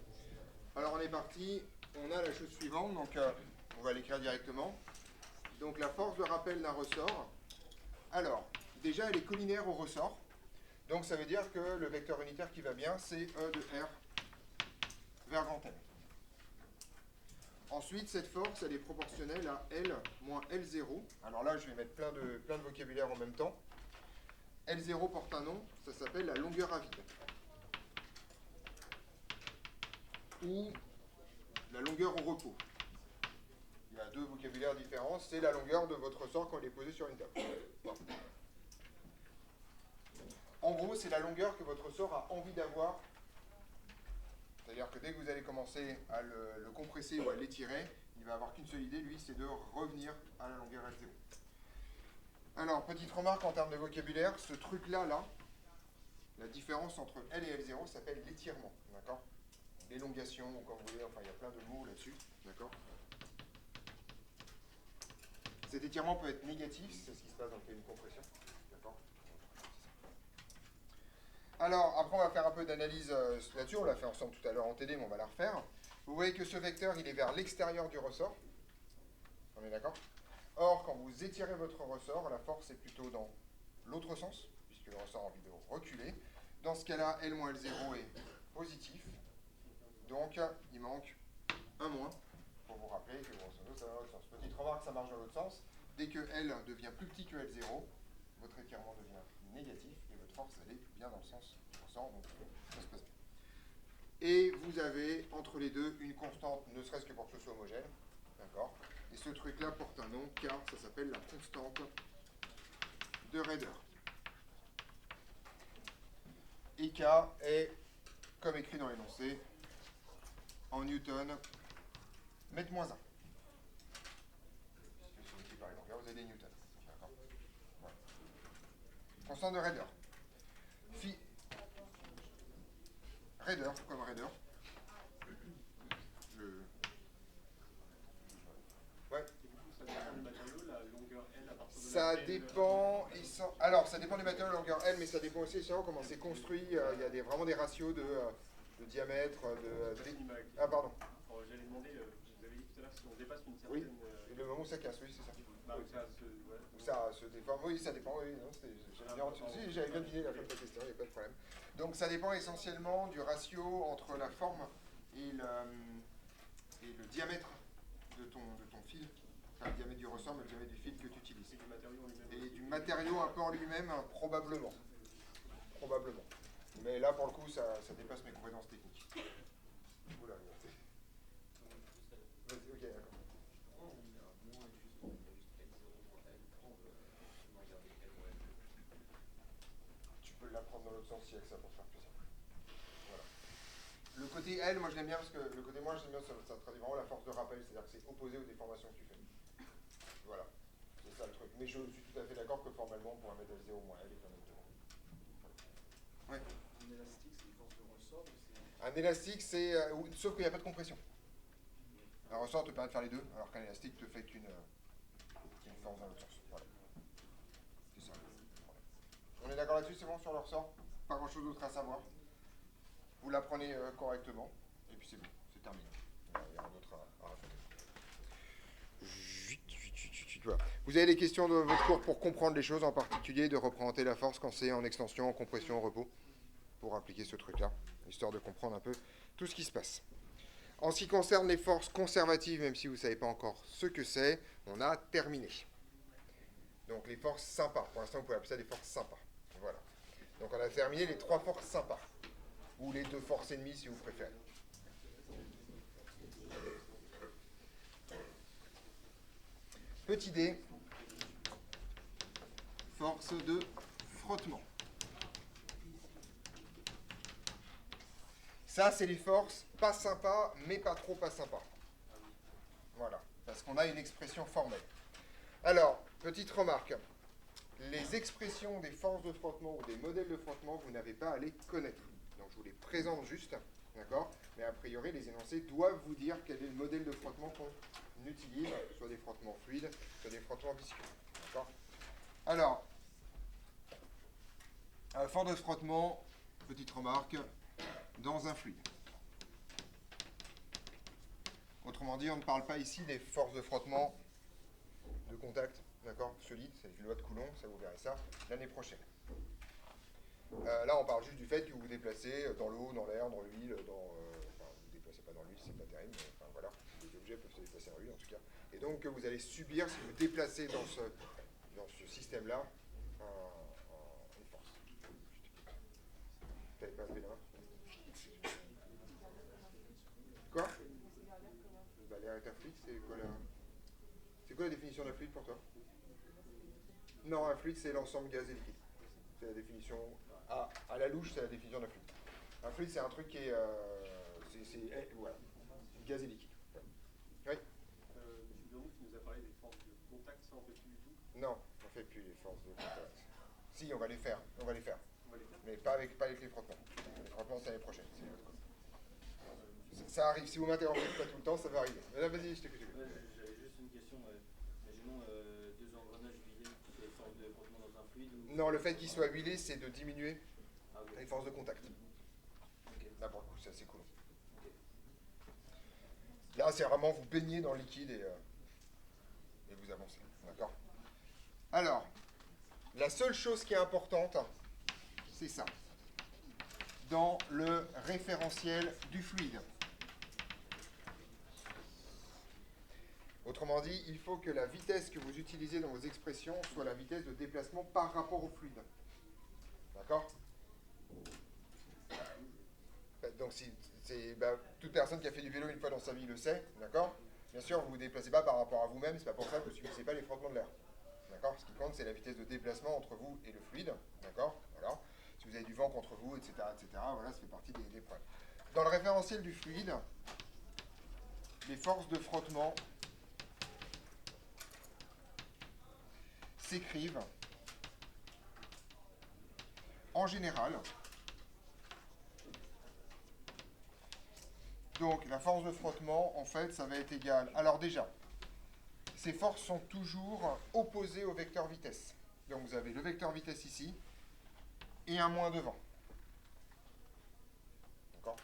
Alors on est parti, on a la chose suivante, donc on va l'écrire directement. Donc la force de rappel d'un ressort, alors déjà elle est collinaire au ressort, donc ça veut dire que le vecteur unitaire qui va bien, c'est E de R vers grand M. Ensuite, cette force, elle est proportionnelle à L moins L0. Alors là, je vais mettre plein de vocabulaire en même temps. L0 porte un nom, ça s'appelle la longueur à vide. Ou la longueur au repos. Il y a deux vocabulaires différents, c'est la longueur de votre ressort quand il est posé sur une table. Bon. En gros, c'est la longueur que votre ressort a envie d'avoir. C'est-à-dire que dès que vous allez commencer à le compresser ou à l'étirer, il va avoir qu'une seule idée, lui, c'est de revenir à la longueur L0. Alors, petite remarque en termes de vocabulaire, ce truc-là, La différence entre L et L0 s'appelle l'étirement, d'accord? L'élongation, ou comme vous voulez, enfin il y a plein de mots là-dessus, d'accord? Cet étirement peut être négatif, c'est ce qui se passe dans le cas d'une compression, d'accord? Alors, après on va faire un peu d'analyse là-dessus, on l'a fait ensemble tout à l'heure en TD, mais on va la refaire. Vous voyez que ce vecteur, il est vers l'extérieur du ressort, on est d'accord? Or, quand vous étirez votre ressort, la force est plutôt dans l'autre sens, puisque le ressort a envie de reculer. Dans ce cas-là, L moins L0 est positif. Donc, il manque un moins, pour vous rappeler que grosso modo, ça va dans l'autre sens. Petite remarque, ça marche dans l'autre sens. Dès que L devient plus petit que L0, votre étirement devient négatif, et votre force, elle est bien dans le sens du ressort, donc ça se passe bien. Et vous avez, entre les deux, une constante, ne serait-ce que pour que ce soit homogène, d'accord? Et ce truc-là porte un nom, car ça s'appelle la constante de Raeder. Et K est, comme écrit dans l'énoncé, en newton, mètre moins 1. Puisque sur l'équipe par exemple, là vous avez des newtons. D'accord. Voilà. Constante de Raeder. Raeder, comme Raeder. Ouais. Ça dépend. Alors, ça dépend du matériau, la longueur L, mais ça dépend aussi comment c'est construit. Il y a vraiment des ratios de diamètre. Ah, pardon. J'allais demander, vous avez dit tout à l'heure, si on dépasse une certaine. Oui, le moment où ça casse, oui, c'est ça. Bah, oui. Ouais. Ça se déforme, oui, ça dépend, oui. J'avais bien deviné la fin de ta question, il n'y a pas de problème. Donc, ça dépend essentiellement du ratio entre la forme et le diamètre de ton fil. Enfin, le diamètre du ressort, mais le diamètre du fil que tu utilises. Et du matériau un peu en lui-même, probablement. Probablement. Mais là, pour le coup, ça dépasse mes compétences techniques. Oula, vas-y, ok, d'accord. Tu peux l'apprendre dans l'autre sens si avec ça pour faire plus simple. Voilà. Le côté L, moi je l'aime bien parce que le côté moi j'aime bien, ça traduit vraiment la force de rappel, c'est-à-dire que c'est opposé aux déformations que tu fais. Voilà. C'est ça le truc. Mais je suis tout à fait d'accord que formellement, on pourrait mettre L0 moins L et qu'un autre. Ouais. Un élastique, c'est une force de ressort ou c'est... Un élastique, c'est. Sauf qu'il n'y a pas de compression. Un ressort te permet de faire les deux, alors qu'un élastique te fait qu'une force dans l'autre sens. Voilà. C'est ça. Voilà. On est d'accord là-dessus, c'est bon sur le ressort? Pas grand-chose d'autre à savoir. Vous l'apprenez correctement, et puis c'est bon, c'est terminé. Il n'y a rien d'autre à rajouter. Voilà. Vous avez des questions de votre cours pour comprendre les choses, en particulier de représenter la force quand c'est en extension, en compression, en repos, pour appliquer ce truc-là, histoire de comprendre un peu tout ce qui se passe. En ce qui concerne les forces conservatives, même si vous ne savez pas encore ce que c'est, on a terminé. Donc les forces sympas. Pour l'instant, vous pouvez appeler ça des forces sympas. Voilà. Donc on a terminé les 3 forces sympas. Ou les 2 forces ennemies, si vous préférez. Petit d. Force de frottement. Ça, c'est les forces pas sympas, mais pas trop pas sympas. Voilà, parce qu'on a une expression formelle. Alors, petite remarque. Les expressions des forces de frottement ou des modèles de frottement, vous n'avez pas à les connaître. Donc, je vous les présente juste, d'accord? Mais a priori, les énoncés doivent vous dire quel est le modèle de frottement qu'on utilise, soit des frottements fluides, soit des frottements visqueux. D'accord? Alors, force de frottement, petite remarque, dans un fluide. Autrement dit, on ne parle pas ici des forces de frottement de contact, d'accord, solide, c'est une loi de Coulomb, ça vous verrez ça l'année prochaine. Là, on parle juste du fait que vous vous déplacez dans l'eau, dans l'air, dans l'huile, enfin, vous ne vous déplacez pas dans l'huile, c'est pas terrible, mais enfin, voilà, les objets peuvent se déplacer dans l'huile en tout cas. Et donc, que vous allez subir, si vous vous déplacez dans ce système-là, une force. T'avais pas levé la main? Quoi? Bah, l'air est un fluide, c'est quoi la définition d'un fluide pour toi? Non, un fluide, c'est l'ensemble gaz et liquide. C'est la définition. À la louche, c'est la définition d'un fluide. Un fluide, c'est un truc qui est. Voilà. Gaz et liquide. Ouais. Oui. M. Burnouf nous a parlé des forces de contact, ça on ne fait plus du tout? Non, on ne fait plus les forces de contact. Si, on va les faire. On va les faire. On va les faire? Mais pas avec les frottements. Les frottements, c'est l'année prochaine. C'est l'autre côté. Ça arrive, si vous m'interrompez pas tout le temps, ça va arriver. Mais là, vas-y, je t'écoute. Ouais, j'avais juste une question. Imaginons deux engrenages huilés, les forces de frottement dans un fluide ou... Non, le fait qu'il soit huilé, c'est de diminuer Ah, ok. les forces de contact. Ok. Là, pour le coup, c'est assez cool. Ok. Là, c'est vraiment vous baignez dans le liquide et vous avancez. D'accord? Alors, la seule chose qui est importante, c'est ça. Dans le référentiel du fluide. Autrement dit, il faut que la vitesse que vous utilisez dans vos expressions soit la vitesse de déplacement par rapport au fluide. D'accord? Donc, toute personne qui a fait du vélo une fois dans sa vie le sait, d'accord? Bien sûr, vous ne vous déplacez pas par rapport à vous-même, c'est pas pour ça que vous ne subissez pas les frottements de l'air. D'accord? Ce qui compte, c'est la vitesse de déplacement entre vous et le fluide. D'accord? Voilà. Si vous avez du vent contre vous, etc., voilà, ça fait partie des problèmes. Dans le référentiel du fluide, les forces de frottement s'écrivent en général. Donc, la force de frottement, en fait, ça va être égal. Alors déjà, ces forces sont toujours opposées au vecteur vitesse. Donc, vous avez le vecteur vitesse ici et un moins devant. D'accord?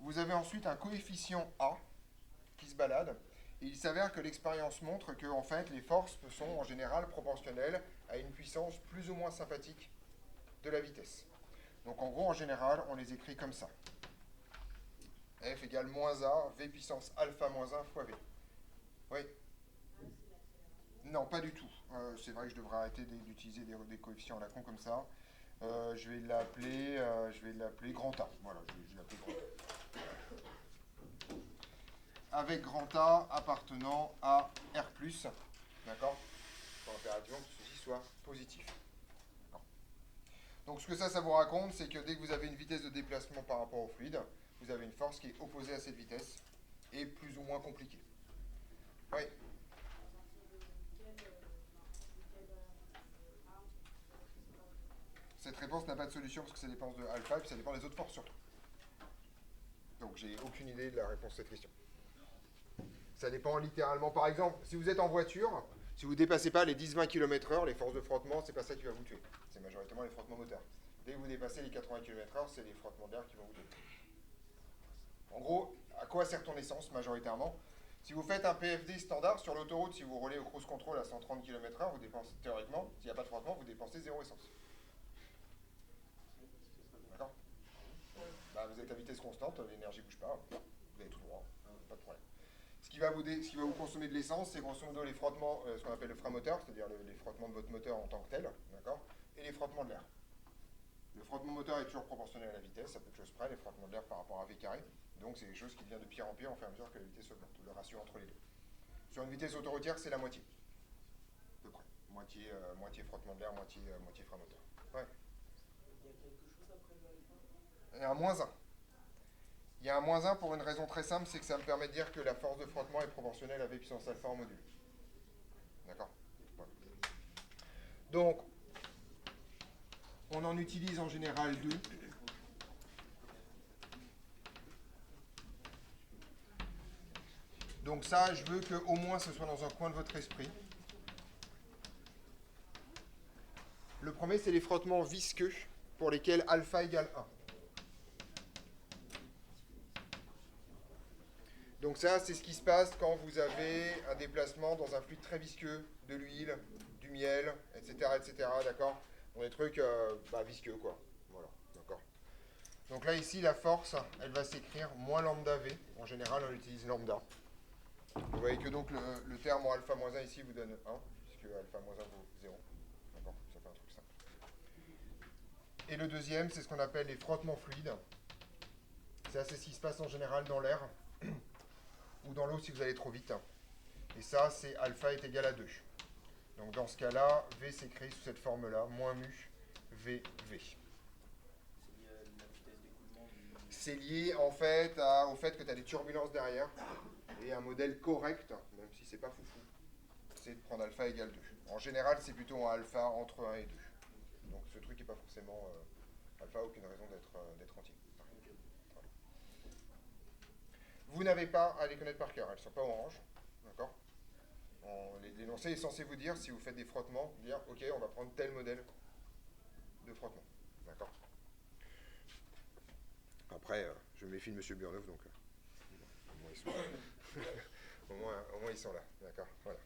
Vous avez ensuite un coefficient A qui se balade. Et il s'avère que l'expérience montre que en fait, les forces sont en général proportionnelles à une puissance plus ou moins sympathique de la vitesse. Donc en gros, en général, on les écrit comme ça. F égale moins A, V puissance alpha moins 1 fois V. Oui? Non, pas du tout. C'est vrai que je devrais arrêter d'utiliser des coefficients à la con comme ça. Je vais l'appeler grand A. Voilà, je vais l'appeler grand A. Avec grand A appartenant à R+, d'accord? Pour impérativement que ceci soit positif. Donc ce que ça vous raconte, c'est que dès que vous avez une vitesse de déplacement par rapport au fluide, vous avez une force qui est opposée à cette vitesse et plus ou moins compliquée. Oui. Cette réponse n'a pas de solution parce que ça dépend de alpha et puis ça dépend des autres forces surtout. Donc j'ai aucune idée de la réponse à cette question. Ça dépend littéralement. Par exemple, si vous êtes en voiture, si vous ne dépassez pas les 10-20 km/h, les forces de frottement, c'est pas ça qui va vous tuer. C'est majoritairement les frottements moteurs. Dès que vous dépassez les 80 km/h, c'est les frottements d'air qui vont vous tuer. En gros, à quoi sert ton essence majoritairement? Si vous faites un PFD standard sur l'autoroute, si vous roulez au cruise control à 130 km/h, vous dépensez théoriquement, s'il n'y a pas de frottement, vous dépensez 0 essence. D'accord? Vous êtes à vitesse constante, l'énergie ne bouge pas, vous allez tout droit, pas de problème. Ce qui va vous consommer de l'essence, c'est grosso modo les frottements, ce qu'on appelle le frein moteur, c'est-à-dire les frottements de votre moteur en tant que tel, d'accord? Et les frottements de l'air. Le frottement moteur est toujours proportionnel à la vitesse, à peu de choses près, les frottements de l'air par rapport à V carré. Donc c'est quelque chose qui devient de pire en pire au fur et à mesure que la vitesse augmente, le ratio entre les deux. Sur une vitesse autoroutière, c'est la moitié. À peu près. Moitié frottement de l'air, moitié frein moteur. Ouais. Il y a quelque chose après le alpha? Il y a un moins 1. Il y a un moins 1 pour une raison très simple, c'est que ça me permet de dire que la force de frottement est proportionnelle à V puissance alpha en module. D'accord? Voilà. Donc, on en utilise en général 2. Donc ça, je veux qu'au moins ce soit dans un coin de votre esprit. Le premier, c'est les frottements visqueux pour lesquels alpha égale 1. Donc ça, c'est ce qui se passe quand vous avez un déplacement dans un fluide très visqueux, de l'huile, du miel, etc., d'accord? Dans des trucs visqueux, quoi. Voilà, d'accord. Donc là, ici, la force, elle va s'écrire moins lambda V. En général, on utilise lambda. Vous voyez que donc le terme en alpha moins 1 ici vous donne 1, puisque alpha moins 1 vaut 0. D'accord? Ça fait un truc simple. Et le deuxième, c'est ce qu'on appelle les frottements fluides. Ça, c'est ce qui se passe en général dans l'air ou dans l'eau si vous allez trop vite. Et ça, c'est alpha est égal à 2. Donc dans ce cas-là, V s'écrit sous cette forme-là, moins mu VV. C'est lié à la vitesse d'écoulement du... C'est lié en fait au fait que tu as des turbulences derrière. Et un modèle correct, même si c'est pas foufou, c'est de prendre alpha égale 2. En général, c'est plutôt un alpha entre 1 et 2. Donc ce truc n'est pas forcément Alpha, aucune raison d'être entier. Ok. Voilà. Vous n'avez pas à les connaître par cœur, elles ne sont pas orange, d'accord? L'énoncé est censé vous dire, si vous faites des frottements, dire, ok, on va prendre tel modèle de frottement, d'accord? Après, je me méfie de M. Burneuf, donc au moins ils sont là. au moins ils sont là, d'accord? Voilà.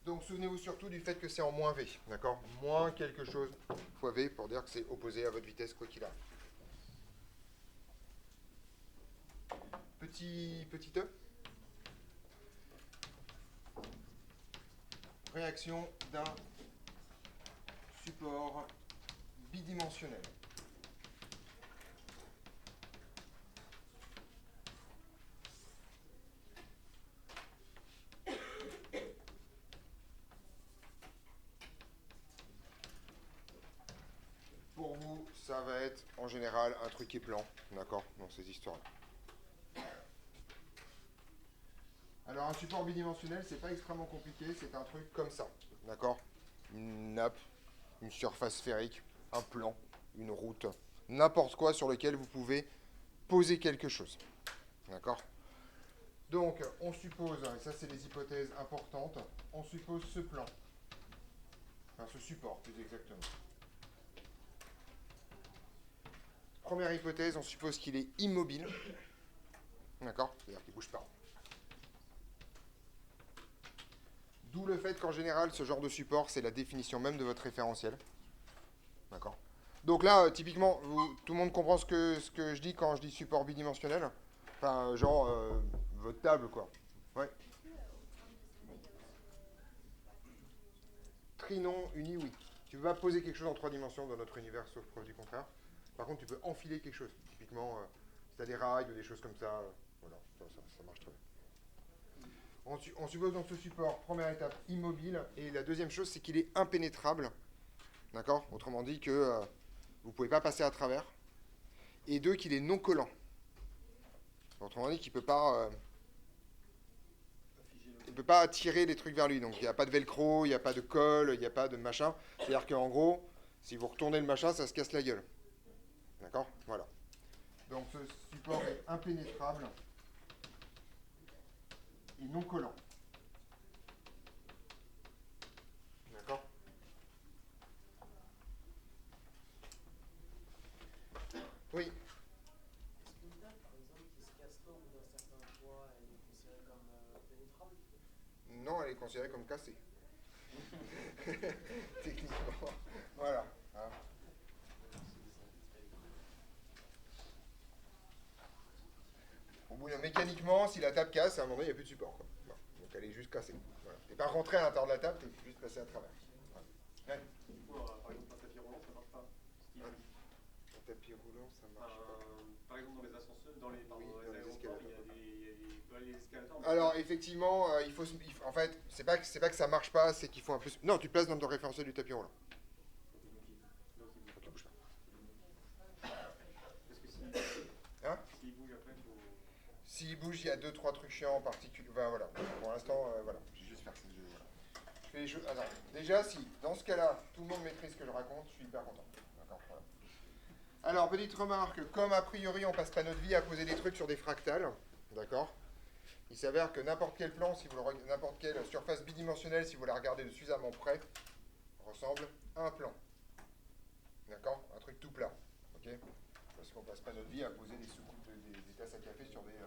Donc souvenez-vous surtout du fait que c'est en moins V, d'accord? Moins quelque chose fois V pour dire que c'est opposé à votre vitesse quoi qu'il arrive. Petit E. Réaction d'un support bidimensionnel. Pour vous, ça va être en général un truc éplan, d'accord, dans ces histoires-là. Alors un support bidimensionnel, c'est pas extrêmement compliqué, c'est un truc comme ça, d'accord? Une nappe, une surface sphérique, un plan, une route, n'importe quoi sur lequel vous pouvez poser quelque chose, d'accord? Donc on suppose, et ça c'est les hypothèses importantes, on suppose ce plan, enfin ce support plus exactement. Première hypothèse, on suppose qu'il est immobile, d'accord? C'est-à-dire qu'il ne bouge pas. D'où le fait qu'en général, ce genre de support, c'est la définition même de votre référentiel. D'accord? Donc là, typiquement, tout le monde comprend ce que je dis quand je dis support bidimensionnel? Enfin, genre, votre table, quoi. Ouais. Trinon uni, oui. Tu ne peux pas poser quelque chose en 3 dimensions dans notre univers, sauf preuve du contraire. Par contre, tu peux enfiler quelque chose. Typiquement, si tu as des rails ou des choses comme ça, voilà, ça marche très bien. On suppose donc ce support, première étape, immobile. Et la deuxième chose, c'est qu'il est impénétrable. D'accord? Autrement dit que vous ne pouvez pas passer à travers. Et deux, qu'il est non collant. Autrement dit qu'il ne peut pas... il ne peut pas attirer les trucs vers lui. Donc il n'y a pas de velcro, il n'y a pas de colle, il n'y a pas de machin. C'est-à-dire qu'en gros, si vous retournez le machin, ça se casse la gueule. D'accord? Voilà. Donc ce support est impénétrable et non collant. D'accord? Oui. Est-ce qu'une table, par exemple, qui se casse pas au bout d'un certain poids, elle est considérée comme pénétrable? Non, elle est considérée comme cassée. Techniquement. Voilà. Hein. Au bout, mécaniquement, si la table casse, à un moment donné, il n'y a plus de support. Quoi. Voilà. Donc elle est juste cassée. Voilà. Tu n'es pas rentré à l'intérieur de la table, tu es juste passé à travers. Voilà. Ouais. Du coup, par exemple, un tapis roulant, ça marche pas. Un tapis roulant, ça marche pas. Par exemple, dans les ascenseurs, dans les escalators. Il y a des escalators. Alors, effectivement, en fait, c'est pas que ça marche pas, c'est qu'il faut un peu... Non, tu places dans ton référentiel du tapis roulant. Donc, il Faut qu'il bouge pas. Parce que s'il bouge après, il faut... S'il bouge, il y a 2-3 trucs chiants en particulier. Ben, voilà. Pour l'instant, voilà. Je vais juste faire ça. Je fais les choses. Alors, déjà, si dans ce cas-là, tout le monde maîtrise ce que je raconte, je suis hyper content. D'accord, voilà. Alors, petite remarque, comme a priori, on passe pas notre vie à poser des trucs sur des fractales, d'accord? Il s'avère que n'importe quel plan, n'importe quelle surface bidimensionnelle, si vous la regardez de suffisamment près, ressemble à un plan. D'accord? Un truc tout plat. Ok? Parce qu'on passe pas notre vie à poser des soucoupes, des tasses à café sur des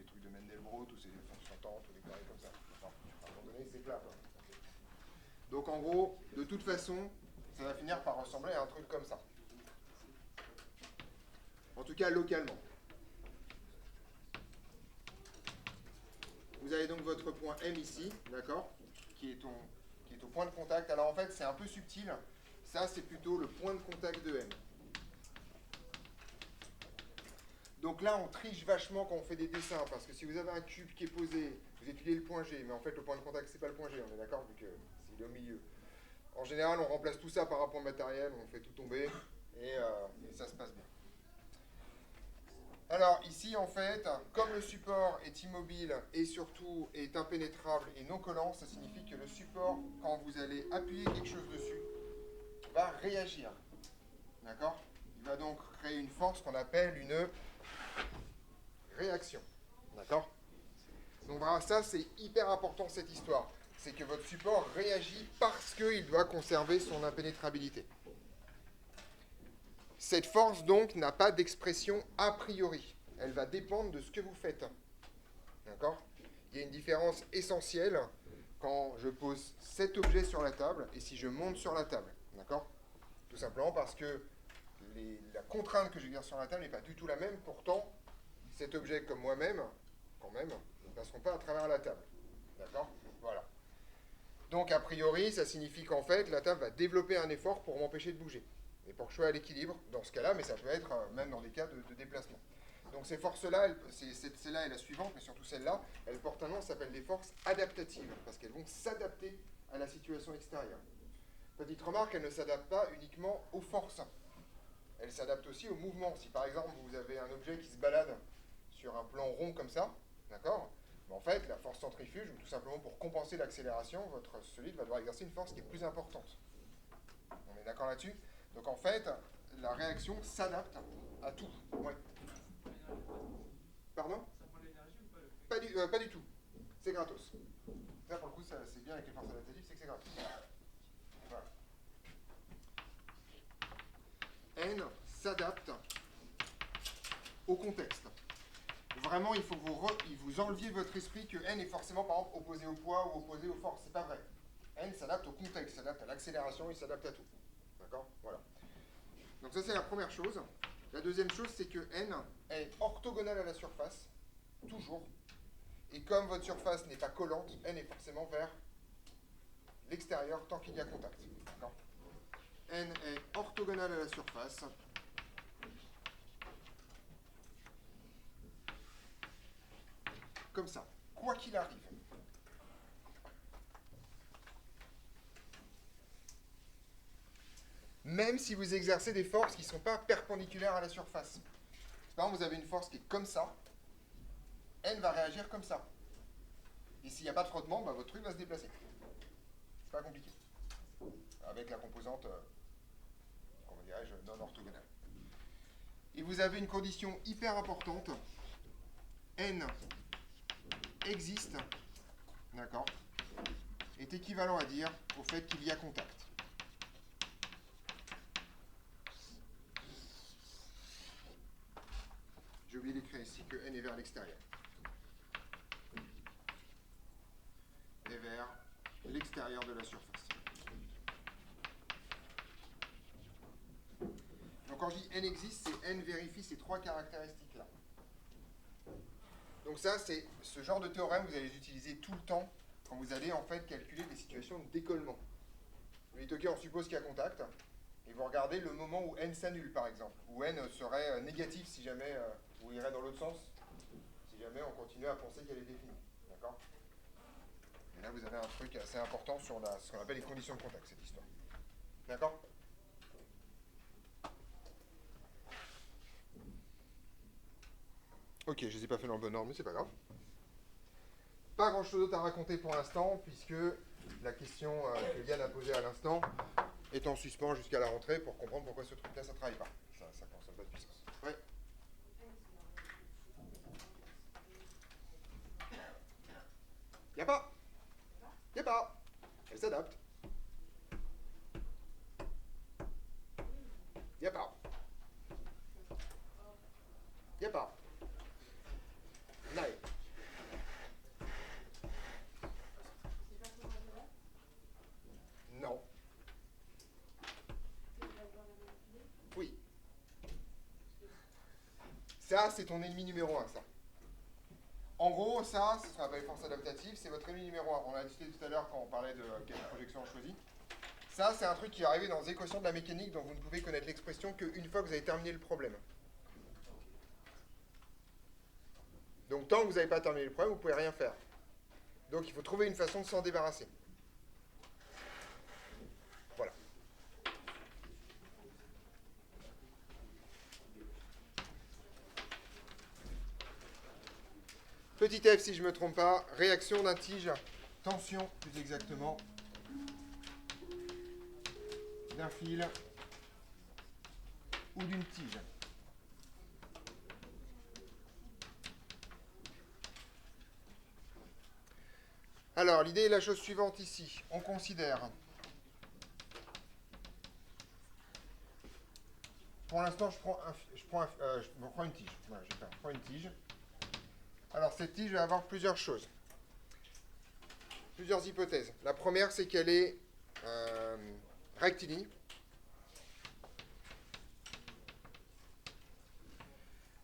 trucs de Mendelbrot ou ces fonctions tentes ou des carrés comme ça. Non, à un moment donné, c'est plat. Quoi. Donc en gros, de toute façon, ça va finir par ressembler à un truc comme ça. En tout cas, localement. Vous avez donc votre point M ici, d'accord, qui est au point de contact. Alors en fait, c'est un peu subtil. Ça, c'est plutôt le point de contact de M. Donc là, on triche vachement quand on fait des dessins, parce que si vous avez un cube qui est posé, vous étudiez le point G, mais en fait, le point de contact, c'est pas le point G, on est d'accord, vu que c'est au milieu. En général, on remplace tout ça par un point matériel, on fait tout tomber, et ça se passe bien. Alors ici, en fait, comme le support est immobile et surtout est impénétrable et non collant, ça signifie que le support, quand vous allez appuyer quelque chose dessus, va réagir. D'accord? Il va donc créer une force qu'on appelle une réaction. D'accord? Donc voilà, ça c'est hyper important cette histoire. C'est que votre support réagit parce qu'il doit conserver son impénétrabilité. Cette force donc n'a pas d'expression a priori. Elle va dépendre de ce que vous faites. D'accord? Il y a une différence essentielle quand je pose cet objet sur la table et si je monte sur la table. D'accord? Tout simplement parce que la contrainte que j'exerce sur la table n'est pas du tout la même. Pourtant, cet objet comme moi-même, quand même, ne passeront pas à travers la table. D'accord? Voilà. Donc, a priori, ça signifie qu'en fait, la table va développer un effort pour m'empêcher de bouger. Et pour que je sois à l'équilibre dans ce cas-là, mais ça peut être même dans des cas de déplacement. Donc ces forces-là, celle-là et la suivante, mais surtout celle-là, elles portent un nom, ça s'appelle des forces adaptatives, parce qu'elles vont s'adapter à la situation extérieure. Petite remarque, elles ne s'adaptent pas uniquement aux forces. Elles s'adaptent aussi au mouvement. Si par exemple vous avez un objet qui se balade sur un plan rond comme ça, d'accord? En fait, la force centrifuge, ou tout simplement pour compenser l'accélération, votre solide va devoir exercer une force qui est plus importante. On est d'accord là-dessus? Donc en fait, la réaction s'adapte à tout. Ouais. Pardon? Ça prend de l'énergie ou pas? Pas du tout. C'est gratos. Ça, pour le coup, c'est bien avec les forces adaptatives, c'est que c'est gratos. Voilà. N s'adapte au contexte. Vraiment, il faut vous enleviez de votre esprit que N est forcément, par exemple, opposé au poids ou opposé aux forces. C'est pas vrai. N s'adapte au contexte, s'adapte à l'accélération, il s'adapte à tout. D'accord? Voilà. Donc ça, c'est la première chose. La deuxième chose, c'est que N est orthogonale à la surface, toujours. Et comme votre surface n'est pas collante, N est forcément vers l'extérieur tant qu'il y a contact. D'accord? N est orthogonale à la surface. Comme ça, quoi qu'il arrive. Même si vous exercez des forces qui ne sont pas perpendiculaires à la surface. Par exemple, vous avez une force qui est comme ça, N va réagir comme ça. Et s'il n'y a pas de frottement, bah, votre truc va se déplacer. C'est pas compliqué. Avec la composante, comment dirais-je, non orthogonale. Et vous avez une condition hyper importante. N existe, d'accord, est équivalent à dire au fait qu'il y a contact. J'ai oublié d'écrire ici que N est vers l'extérieur. Et vers l'extérieur de la surface. Donc quand je dis N existe, c'est N vérifie ces trois caractéristiques-là. Donc ça, c'est ce genre de théorème, vous allez les utiliser tout le temps quand vous allez en fait calculer des situations de décollement. Vous dites, ok, on suppose qu'il y a contact, et vous regardez le moment où N s'annule, par exemple, où N serait négatif si jamais, ou irait dans l'autre sens, si jamais on continue à penser qu'elle est définie. D'accord? Et là, vous avez un truc assez important sur ce qu'on appelle les conditions de contact, cette histoire. D'accord? Ok, je ne les ai pas fait dans le bon ordre, mais c'est pas grave. Pas grand chose d'autre à raconter pour l'instant, puisque la question que Yann a posée à l'instant est en suspens jusqu'à la rentrée pour comprendre pourquoi ce truc-là, ça ne travaille pas. Ça consomme pas de puissance. Ouais. Y a pas. Y a pas. Elle s'adapte. Y a pas. Y a pas. Naïf. Non. Oui. Ça, c'est ton ennemi numéro 1, ça. En gros, ça, ce qu'on appelle force adaptative, c'est votre ennemi numéro 1. On l'a discuté tout à l'heure quand on parlait de quelle projection on choisit. Ça, c'est un truc qui est arrivé dans les équations de la mécanique, dont vous ne pouvez connaître l'expression qu'une fois que vous avez terminé le problème. Donc, tant que vous n'avez pas terminé le problème, vous ne pouvez rien faire. Donc, il faut trouver une façon de s'en débarrasser. Voilà. Petit f, si je ne me trompe pas, réaction d'un tige, tension plus exactement. d'un fil ou d'une tige. Alors, l'idée est la chose suivante ici. On considère, pour l'instant, je prends une tige. Voilà, je prends une tige. Alors, cette tige va avoir plusieurs choses, plusieurs hypothèses. La première, c'est qu'elle est rectiligne.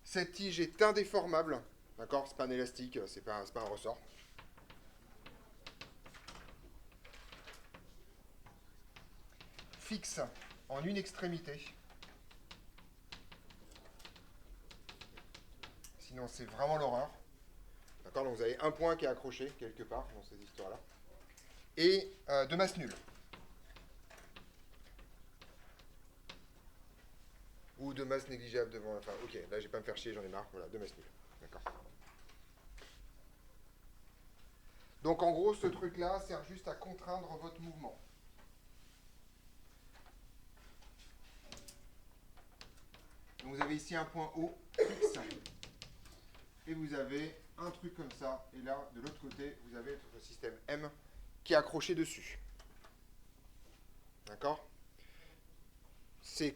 Cette tige est indéformable, d'accord? C'est pas un élastique, c'est pas un ressort. Fixe en une extrémité. Sinon, c'est vraiment l'horreur. D'accord? Donc, vous avez un point qui est accroché quelque part dans cette histoire-là. Et de masse nulle. Ou de masse négligeable devant. Enfin, ok, là, je vais pas me faire chier, j'en ai marre. Voilà, de masse nulle. D'accord. Donc, en gros, ce truc-là sert juste à contraindre votre mouvement. Donc, vous avez ici un point haut, fixe. Et vous avez un truc comme ça. Et là, de l'autre côté, vous avez le système M qui est accroché dessus. D'accord? C'est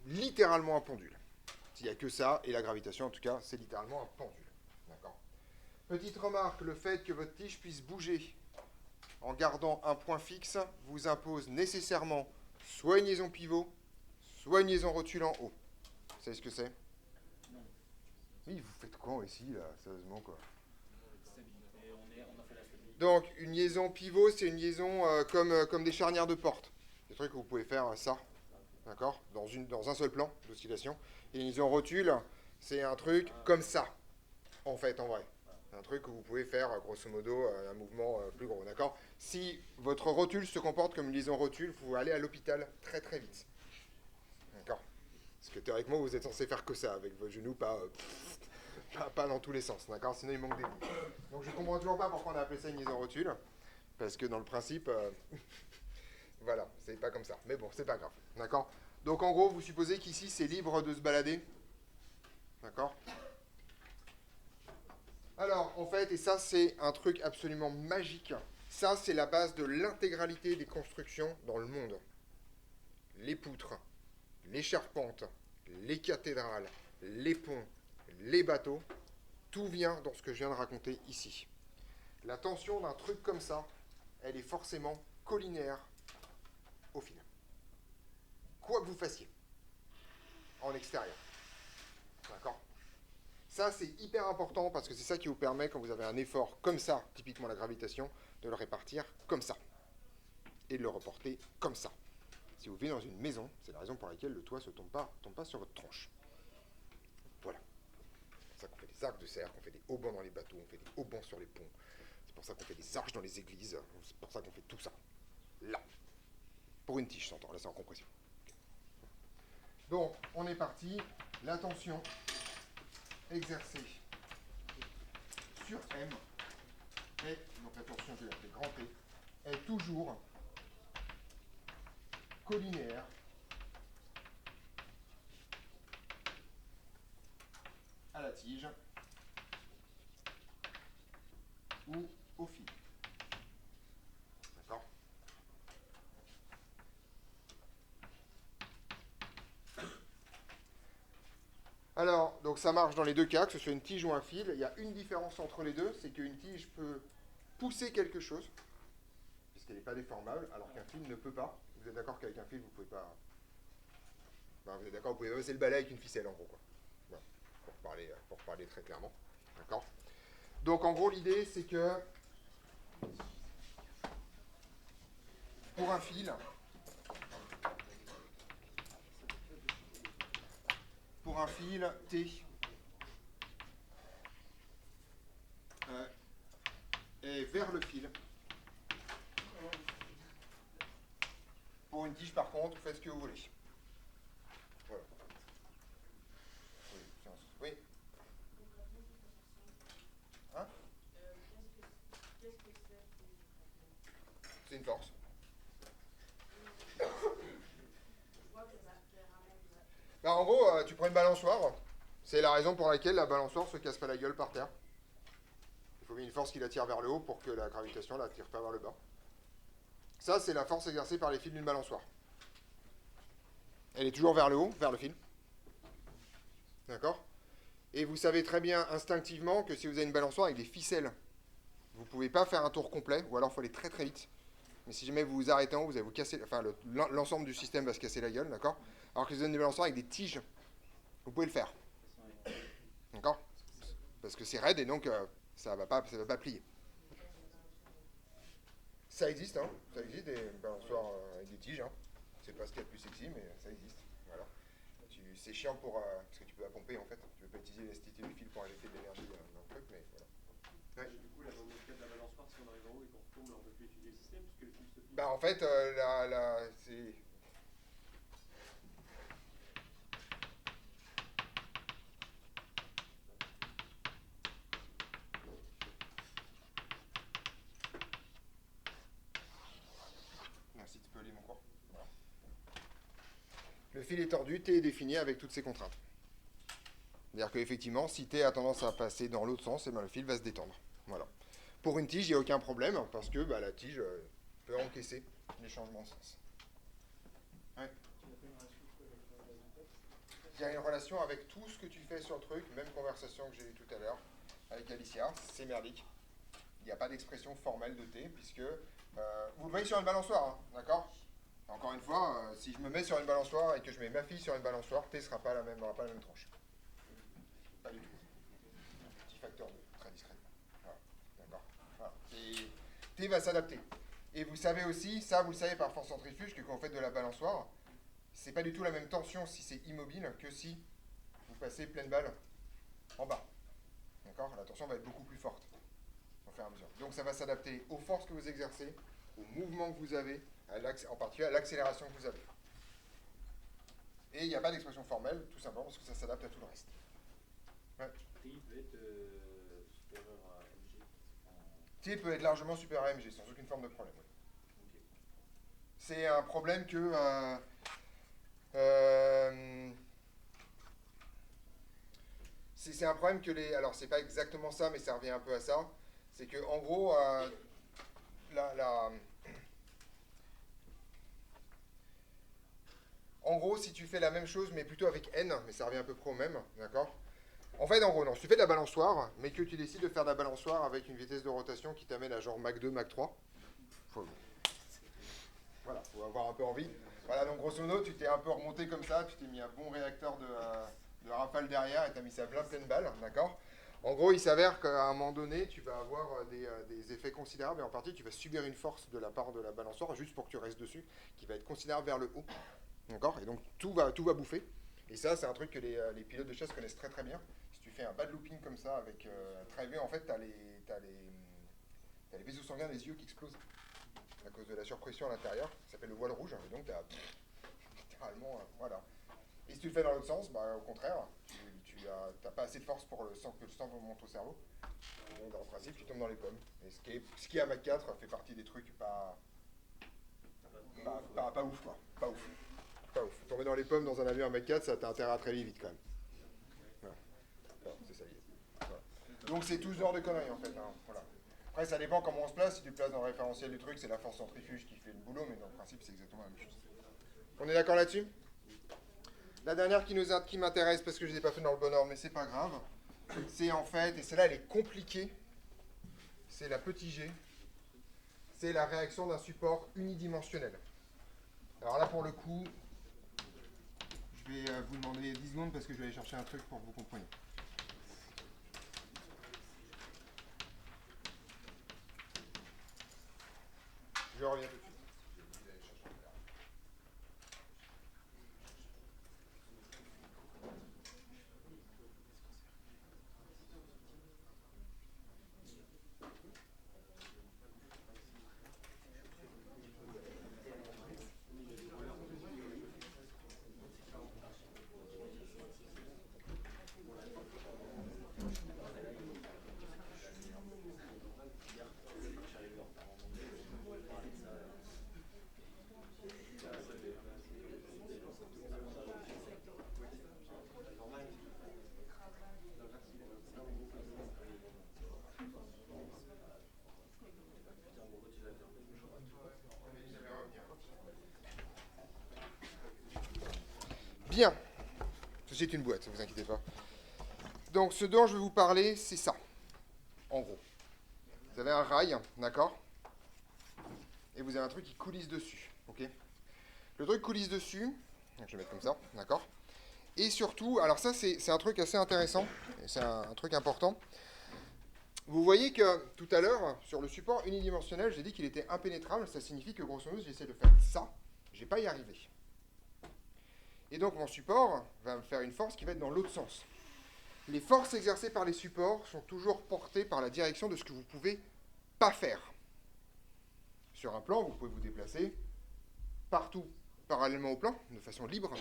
littéralement un pendule. S'il n'y a que ça, et la gravitation, en tout cas, c'est littéralement un pendule. D'accord? Petite remarque, le fait que votre tige puisse bouger en gardant un point fixe vous impose nécessairement soit une liaison pivot, soit une liaison rotule en haut. Vous savez ce que c'est? Non. Oui, vous faites quoi ici, là? Sérieusement, quoi. Et on a fait la stabilité. Donc, une liaison pivot, c'est une liaison comme des charnières de porte. Des trucs que vous pouvez faire ça, d'accord, dans un seul plan d'oscillation. Et une liaison rotule, c'est un truc comme ça, en fait, en vrai. Un truc que vous pouvez faire, grosso modo, un mouvement plus gros, d'accord? Si votre rotule se comporte comme une liaison rotule, vous allez à l'hôpital très très vite. D'accord? Parce que théoriquement, vous êtes censé faire que ça, avec vos genoux, pas dans tous les sens, d'accord? Sinon, il manque des bouts. Donc, je ne comprends toujours pas pourquoi on a appelé ça une liaison rotule, parce que dans le principe, voilà, c'est pas comme ça. Mais bon, c'est pas grave, d'accord? Donc, en gros, vous supposez qu'ici, c'est libre de se balader, d'accord? Alors, en fait, et ça, c'est un truc absolument magique, ça, c'est la base de l'intégralité des constructions dans le monde. Les poutres, les charpentes, les cathédrales, les ponts, les bateaux, tout vient dans ce que je viens de raconter ici. La tension d'un truc comme ça, elle est forcément collinaire au fil. Quoi que vous fassiez, en extérieur. D'accord? Ça, c'est hyper important parce que c'est ça qui vous permet, quand vous avez un effort comme ça, typiquement la gravitation, de le répartir comme ça. Et de le reporter comme ça. Si vous vivez dans une maison, c'est la raison pour laquelle le toit ne tombe pas sur votre tronche. Voilà. C'est pour ça qu'on fait des arcs de cerf, qu'on fait des haubans dans les bateaux, on fait des haubans sur les ponts. C'est pour ça qu'on fait des arches dans les églises. C'est pour ça qu'on fait tout ça. Là. Pour une tige, j'entends. Là, c'est en compression. Donc, on est parti. La tension exercée sur M est, donc la tension, je vais l'appeler grand T, est toujours collinaire à la tige ou au fil. D'accord? Alors, donc ça marche dans les deux cas, que ce soit une tige ou un fil. Il y a une différence entre les deux, c'est qu'une tige peut pousser quelque chose, puisqu'elle n'est pas déformable, alors qu'un fil ne peut pas. Vous êtes d'accord qu'avec un fil, vous ne pouvez pas... Ben, vous êtes d'accord, vous pouvez passer le balai avec une ficelle, en gros, quoi. Voilà. Pour parler très clairement. D'accord? Donc, en gros, l'idée, c'est que pour un fil, T est vers le fil. Pour une tige, par contre, vous faites ce que vous voulez. Voilà. Oui. Hein? C'est une force. gros, tu prends une balançoire. C'est la raison pour laquelle la balançoire se casse pas la gueule par terre. Il faut bien une force qui la tire vers le haut pour que la gravitation la tire pas vers le bas. Ça, c'est la force exercée par les fils d'une balançoire. Elle est toujours vers le haut, vers le fil. D'accord? Et vous savez très bien instinctivement que si vous avez une balançoire avec des ficelles, vous ne pouvez pas faire un tour complet, ou alors il faut aller très très vite. Mais si jamais vous vous arrêtez en haut, vous allez vous casser, enfin l'ensemble du système va se casser la gueule, d'accord? Alors que si vous avez une balançoire avec des tiges, vous pouvez le faire. D'accord? Parce que c'est raide et donc ça va pas plier. Ça existe, hein? Ça existe des balançoires avec des tiges, hein. C'est pas ce qu'il y a de plus sexy, mais ça existe. Voilà. C'est chiant pour parce que tu peux la pomper en fait. Tu peux pas utiliser l'élasticité du fil pour injecter de l'énergie dans le truc, mais voilà. Ouais. Du coup, là, dans notre cas de la balançoire, si on arrive en haut et qu'on retombe, là, on peut plus utiliser le système puisque le fil se plie. Bah en fait, c'est... Merci, tu peux lire mon cours. Voilà. Le fil est tordu, T est défini avec toutes ses contraintes. C'est-à-dire qu'effectivement, si T a tendance à passer dans l'autre sens, et ben le fil va se détendre. Voilà. Pour une tige, il n'y a aucun problème, parce que la tige peut encaisser les changements de sens. Ouais. Il y a une relation avec tout ce que tu fais sur le truc, même conversation que j'ai eue tout à l'heure avec Alicia, c'est merdique. Il n'y a pas d'expression formelle de T, puisque vous le voyez sur une balançoire, hein, d'accord? Encore une fois, si je me mets sur une balançoire et que je mets ma fille sur une balançoire, T n'aura pas la même tranche. Pas du tout. Petit facteur 2, très discrètement. Voilà, d'accord. Voilà. Et T va s'adapter. Et vous savez aussi, ça vous le savez par force centrifuge, que quand vous faites de la balançoire, c'est pas du tout la même tension si c'est immobile que si vous passez pleine balle en bas. D'accord? La tension va être beaucoup plus forte au fur et à mesure. Donc ça va s'adapter aux forces que vous exercez, au mouvement que vous avez, en particulier à l'accélération que vous avez. Et il n'y a pas d'expression formelle, tout simplement parce que ça s'adapte à tout le reste. Ouais. T peut être supérieur à MG. T peut être largement supérieur à MG, sans aucune forme de problème. Ok. C'est un problème que... c'est un problème que les... Alors, c'est pas exactement ça, mais ça revient un peu à ça. C'est que, en gros, en gros, si tu fais la même chose, mais plutôt avec N, mais ça revient à peu près au même, d'accord? En fait, en gros, non, si tu fais de la balançoire, mais que tu décides de faire de la balançoire avec une vitesse de rotation qui t'amène à genre Mach 2, Mach 3, voilà, faut avoir un peu envie. Voilà, donc grosso modo, tu t'es un peu remonté comme ça, tu t'es mis un bon réacteur de rafale derrière et tu as mis ça pleine balle, d'accord? En gros, il s'avère qu'à un moment donné, tu vas avoir des effets considérables et en partie, tu vas subir une force de la part de la balançoire juste pour que tu restes dessus, qui va être considérable vers le haut, d'accord? Et donc, tout va bouffer. Et ça, c'est un truc que les pilotes de chasse connaissent très très bien. Si tu fais un bad looping comme ça avec très élevé, en fait, tu as les vaisseaux sanguins des yeux qui explosent à cause de la surpression à l'intérieur, ça s'appelle le voile rouge, et donc tu as littéralement, voilà. Et si tu le fais dans l'autre sens, au contraire, tu n'as pas assez de force pour que le sang monte au cerveau. Donc en principe, tu tombes dans les pommes. Et ce qui est à Mach 4 fait partie des trucs pas ouf, quoi. Pas ouf. Pas ouf. Tomber dans les pommes dans un avion à Mach 4, ça t'a intérêt à très vite quand même. Voilà. Bon, c'est ça y est. Voilà. Donc c'est tout ce genre de conneries en fait. Hein. Voilà. Après, ça dépend comment on se place. Si tu te places dans le référentiel du truc, c'est la force centrifuge qui fait le boulot, mais dans le principe, c'est exactement la même chose. On est d'accord là-dessus? La dernière qui m'intéresse, parce que je ne les ai pas fait dans le bon ordre, mais c'est pas grave, c'est en fait, et celle-là, elle est compliquée, c'est la petit g, c'est la réaction d'un support unidimensionnel. Alors là, pour le coup, je vais vous demander 10 secondes parce que je vais aller chercher un truc pour que vous compreniez. Je reviens tout de suite. Bien. Ceci est une boîte, ne vous inquiétez pas. Donc, ce dont je vais vous parler, c'est ça, en gros. Vous avez un rail, d'accord? Et vous avez un truc qui coulisse dessus, ok? Le truc coulisse dessus, je vais mettre comme ça, d'accord? Et surtout, alors ça, c'est un truc assez intéressant, et c'est un truc important. Vous voyez que, tout à l'heure, sur le support unidimensionnel, j'ai dit qu'il était impénétrable, ça signifie que, grosso modo, j'essaie de faire ça, je ne vais pas y arriver. Et donc, mon support va me faire une force qui va être dans l'autre sens. Les forces exercées par les supports sont toujours portées par la direction de ce que vous ne pouvez pas faire. Sur un plan, vous pouvez vous déplacer partout, parallèlement au plan, de façon libre.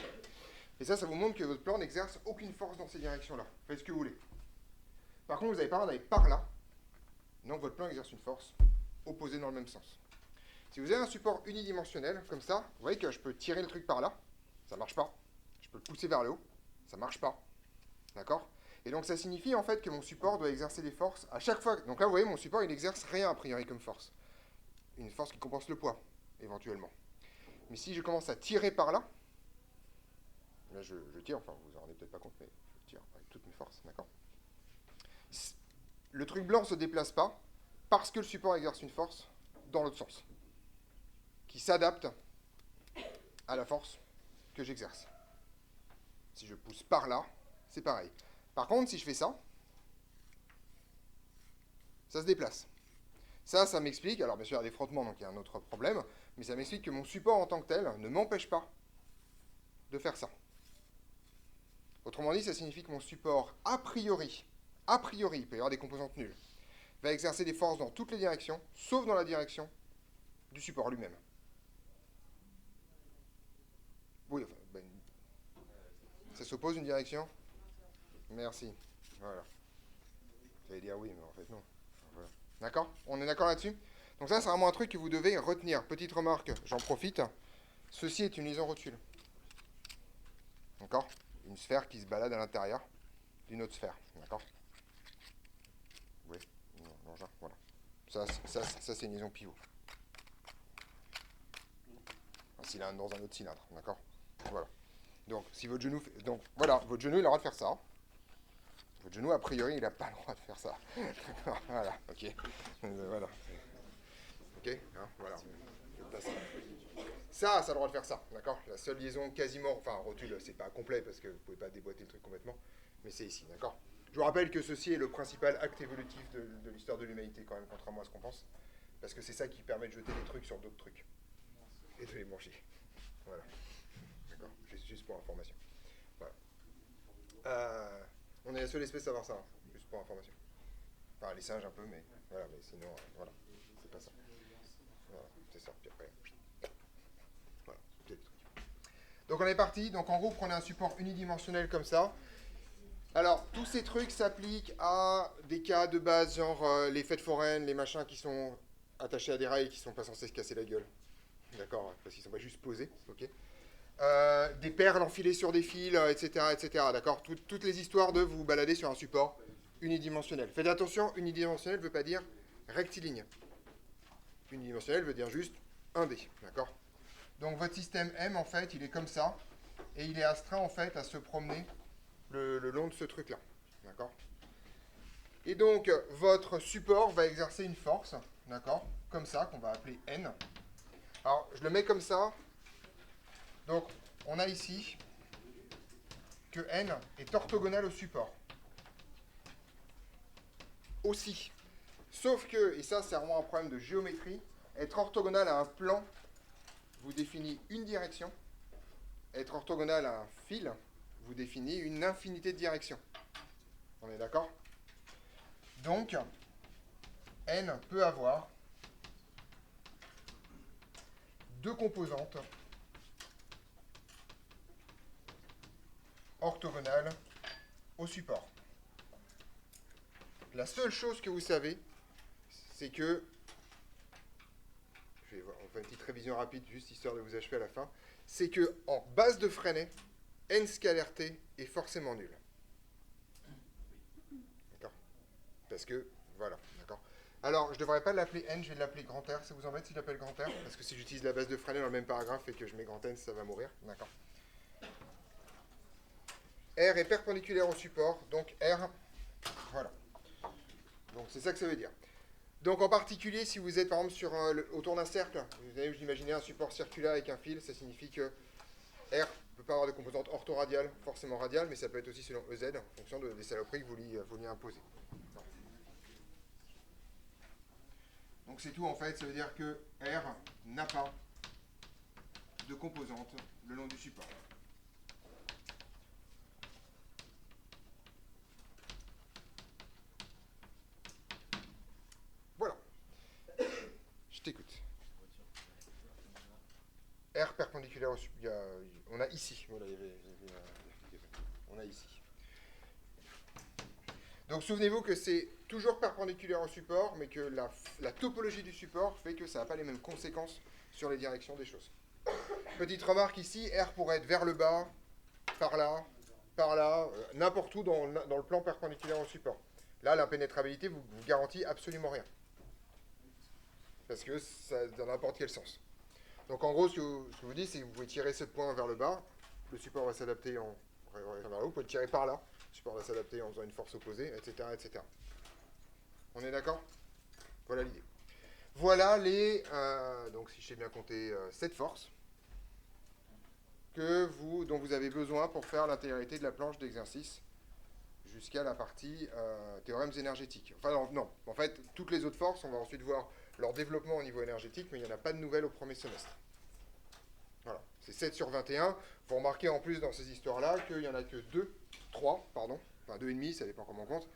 Et ça vous montre que votre plan n'exerce aucune force dans ces directions-là. Faites ce que vous voulez. Par contre, vous n'avez pas le droit d'aller par là. Donc, votre plan exerce une force opposée dans le même sens. Si vous avez un support unidimensionnel, comme ça, vous voyez que je peux tirer le truc par là. Ça ne marche pas. Je peux le pousser vers le haut. Ça ne marche pas. D'accord? Et donc, ça signifie en fait que mon support doit exercer des forces à chaque fois. Donc là, vous voyez, mon support, il n'exerce rien a priori comme force. Une force qui compense le poids, éventuellement. Mais si je commence à tirer par là, là je tire, enfin vous en rendez peut-être pas compte, mais je tire avec toutes mes forces, d'accord? Le truc blanc ne se déplace pas parce que le support exerce une force dans l'autre sens, qui s'adapte à la force que j'exerce. Si je pousse par là, c'est pareil. Par contre, si je fais ça, ça se déplace. Ça m'explique, alors bien sûr il y a des frottements, donc il y a un autre problème, mais ça m'explique que mon support en tant que tel ne m'empêche pas de faire ça. Autrement dit, ça signifie que mon support, a priori, il peut y avoir des composantes nulles, va exercer des forces dans toutes les directions, sauf dans la direction du support lui-même. Oui, enfin, ça s'oppose une direction? Merci. Voilà. J'allais dire oui, mais en fait non. Voilà. D'accord? On est d'accord là-dessus? Donc ça, c'est vraiment un truc que vous devez retenir. Petite remarque, j'en profite. Ceci est une liaison rotule. D'accord? Une sphère qui se balade à l'intérieur d'une autre sphère. D'accord? Oui, l'engin, voilà. Ça c'est une liaison pivot. Un cylindre dans un autre cylindre. D'accord? Voilà. Donc, si votre genou... Donc, voilà, votre genou, il a le droit de faire ça. Votre genou, a priori, il n'a pas le droit de faire ça. Voilà, ok. Voilà. Ok, hein, voilà. Ça a le droit de faire ça, d'accord? La seule liaison quasiment... Enfin, rotule, c'est pas complet, parce que vous pouvez pas déboîter le truc complètement. Mais c'est ici, d'accord? Je vous rappelle que ceci est le principal acte évolutif de l'histoire de l'humanité, quand même, contrairement à ce qu'on pense. Parce que c'est ça qui permet de jeter des trucs sur d'autres trucs. Et de les brancher. Voilà. D'accord? Juste pour information. Voilà. On est la seule espèce à avoir ça, hein, juste pour information. Enfin, les singes un peu, mais voilà, mais sinon, voilà, c'est pas ça. Voilà, c'est ça, puis après, voilà, c'est le truc. Donc on est parti, donc en gros, prenez un support unidimensionnel comme ça. Alors, tous ces trucs s'appliquent à des cas de base, genre les fêtes foraines, les machins qui sont attachés à des rails qui sont pas censés se casser la gueule. D'accord? Parce qu'ils sont pas juste posés, ok? Des perles enfilées sur des fils, etc., etc. D'accord? Toutes les histoires de vous balader sur un support unidimensionnel. Faites attention, unidimensionnel ne veut pas dire rectiligne. Unidimensionnel veut dire juste 1D. D'accord? Donc votre système M, en fait, il est comme ça. Et il est astreint, en fait, à se promener le long de ce truc-là. D'accord? Et donc, votre support va exercer une force. D'accord? Comme ça, qu'on va appeler N. Alors, je le mets comme ça. Donc, on a ici que N est orthogonal au support. Aussi. Sauf que, et ça c'est vraiment un problème de géométrie, être orthogonal à un plan vous définit une direction. Être orthogonal à un fil vous définit une infinité de directions. On est d'accord? Donc, N peut avoir deux composantes orthogonales au support. La seule chose que vous savez, c'est que, on fait une petite révision rapide, juste histoire de vous achever à la fin, c'est que en base de Freinet, N scalaire T est forcément nul. D'accord? Parce que, voilà, d'accord. Alors, je ne devrais pas l'appeler N, je vais l'appeler grand R. Ça vous embête si je l'appelle grand R? Parce que si j'utilise la base de Freinet dans le même paragraphe et que je mets grand N, ça va mourir. D'accord. R est perpendiculaire au support, donc R, voilà. Donc c'est ça que ça veut dire. Donc en particulier, si vous êtes par exemple autour d'un cercle, vous allez vous imaginer un support circulaire avec un fil, ça signifie que R ne peut pas avoir de composante orthoradiale, forcément radiale, mais ça peut être aussi selon EZ, en fonction des saloperies que vous lui imposez. Donc c'est tout en fait, ça veut dire que R n'a pas de composante le long du support. Voilà. Je t'écoute. R perpendiculaire au support. On a ici. Voilà, on a ici. Donc souvenez-vous que c'est toujours perpendiculaire au support, mais que la topologie du support fait que ça n'a pas les mêmes conséquences sur les directions des choses. Petite remarque ici, R pourrait être vers le bas, par là, n'importe où dans le plan perpendiculaire au support. Là, l'impénétrabilité vous garantit absolument rien. Parce que ça dans n'importe quel sens. Donc en gros, ce que je vous dis, c'est que vous pouvez tirer ce point vers le bas, le support va s'adapter vers le haut, vous pouvez le tirer par là, le support va s'adapter en faisant une force opposée, etc. etc. On est d'accord? Voilà l'idée. Voilà donc si je sais bien compter, 7 forces dont vous avez besoin pour faire l'intégralité de la planche d'exercice jusqu'à la partie théorèmes énergétiques. Enfin non, en fait, toutes les autres forces, on va ensuite voir leur développement au niveau énergétique, mais il n'y en a pas de nouvelles au premier semestre. Voilà, c'est 7 sur 21. Vous remarquez en plus dans ces histoires-là qu'il n'y en a que 2 et demi, ça dépend comment on compte,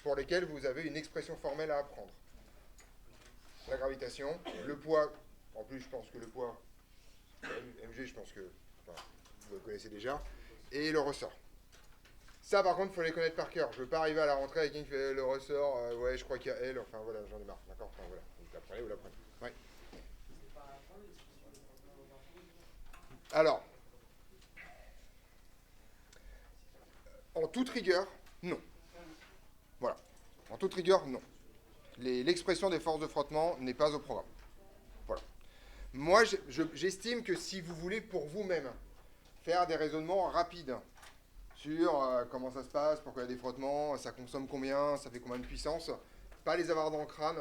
pour lesquels vous avez une expression formelle à apprendre. La gravitation, le poids, en plus je pense que le poids, mg je pense que vous le connaissez déjà, et le ressort. Ça par contre il faut les connaître par cœur. Je ne veux pas arriver à la rentrée avec quelqu'un qui fait le ressort, ouais je crois qu'il y a L, enfin voilà, j'en ai marre, d'accord, enfin voilà, vous l'apprenez. Ouais. Alors, en toute rigueur, non. Voilà. En toute rigueur, non. L'expression des forces de frottement n'est pas au programme. Voilà. Moi, j'estime que si vous voulez pour vous-même faire des raisonnements rapides sur comment ça se passe, pourquoi il y a des frottements, ça consomme combien, ça fait combien de puissance, pas les avoir dans le crâne,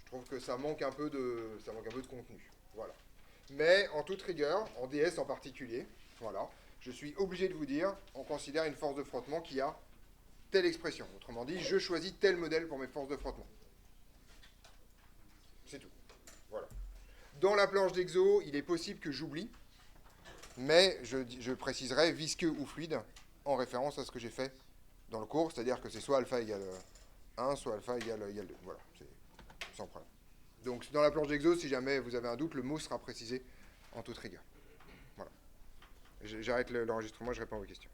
je trouve que ça manque un peu de contenu. Voilà. Mais en toute rigueur, en DS en particulier, voilà, je suis obligé de vous dire, on considère une force de frottement qui a telle expression. Autrement dit, je choisis tel modèle pour mes forces de frottement. C'est tout. Voilà. Dans la planche d'exo, il est possible que j'oublie, mais je préciserai visqueux ou fluide en référence à ce que j'ai fait dans le cours, c'est-à-dire que c'est soit alpha égale 1, soit alpha égale 2. Voilà, c'est sans problème. Donc dans la planche d'exo, si jamais vous avez un doute, le mot sera précisé en toute rigueur. Voilà. J'arrête l'enregistrement, je réponds à vos questions.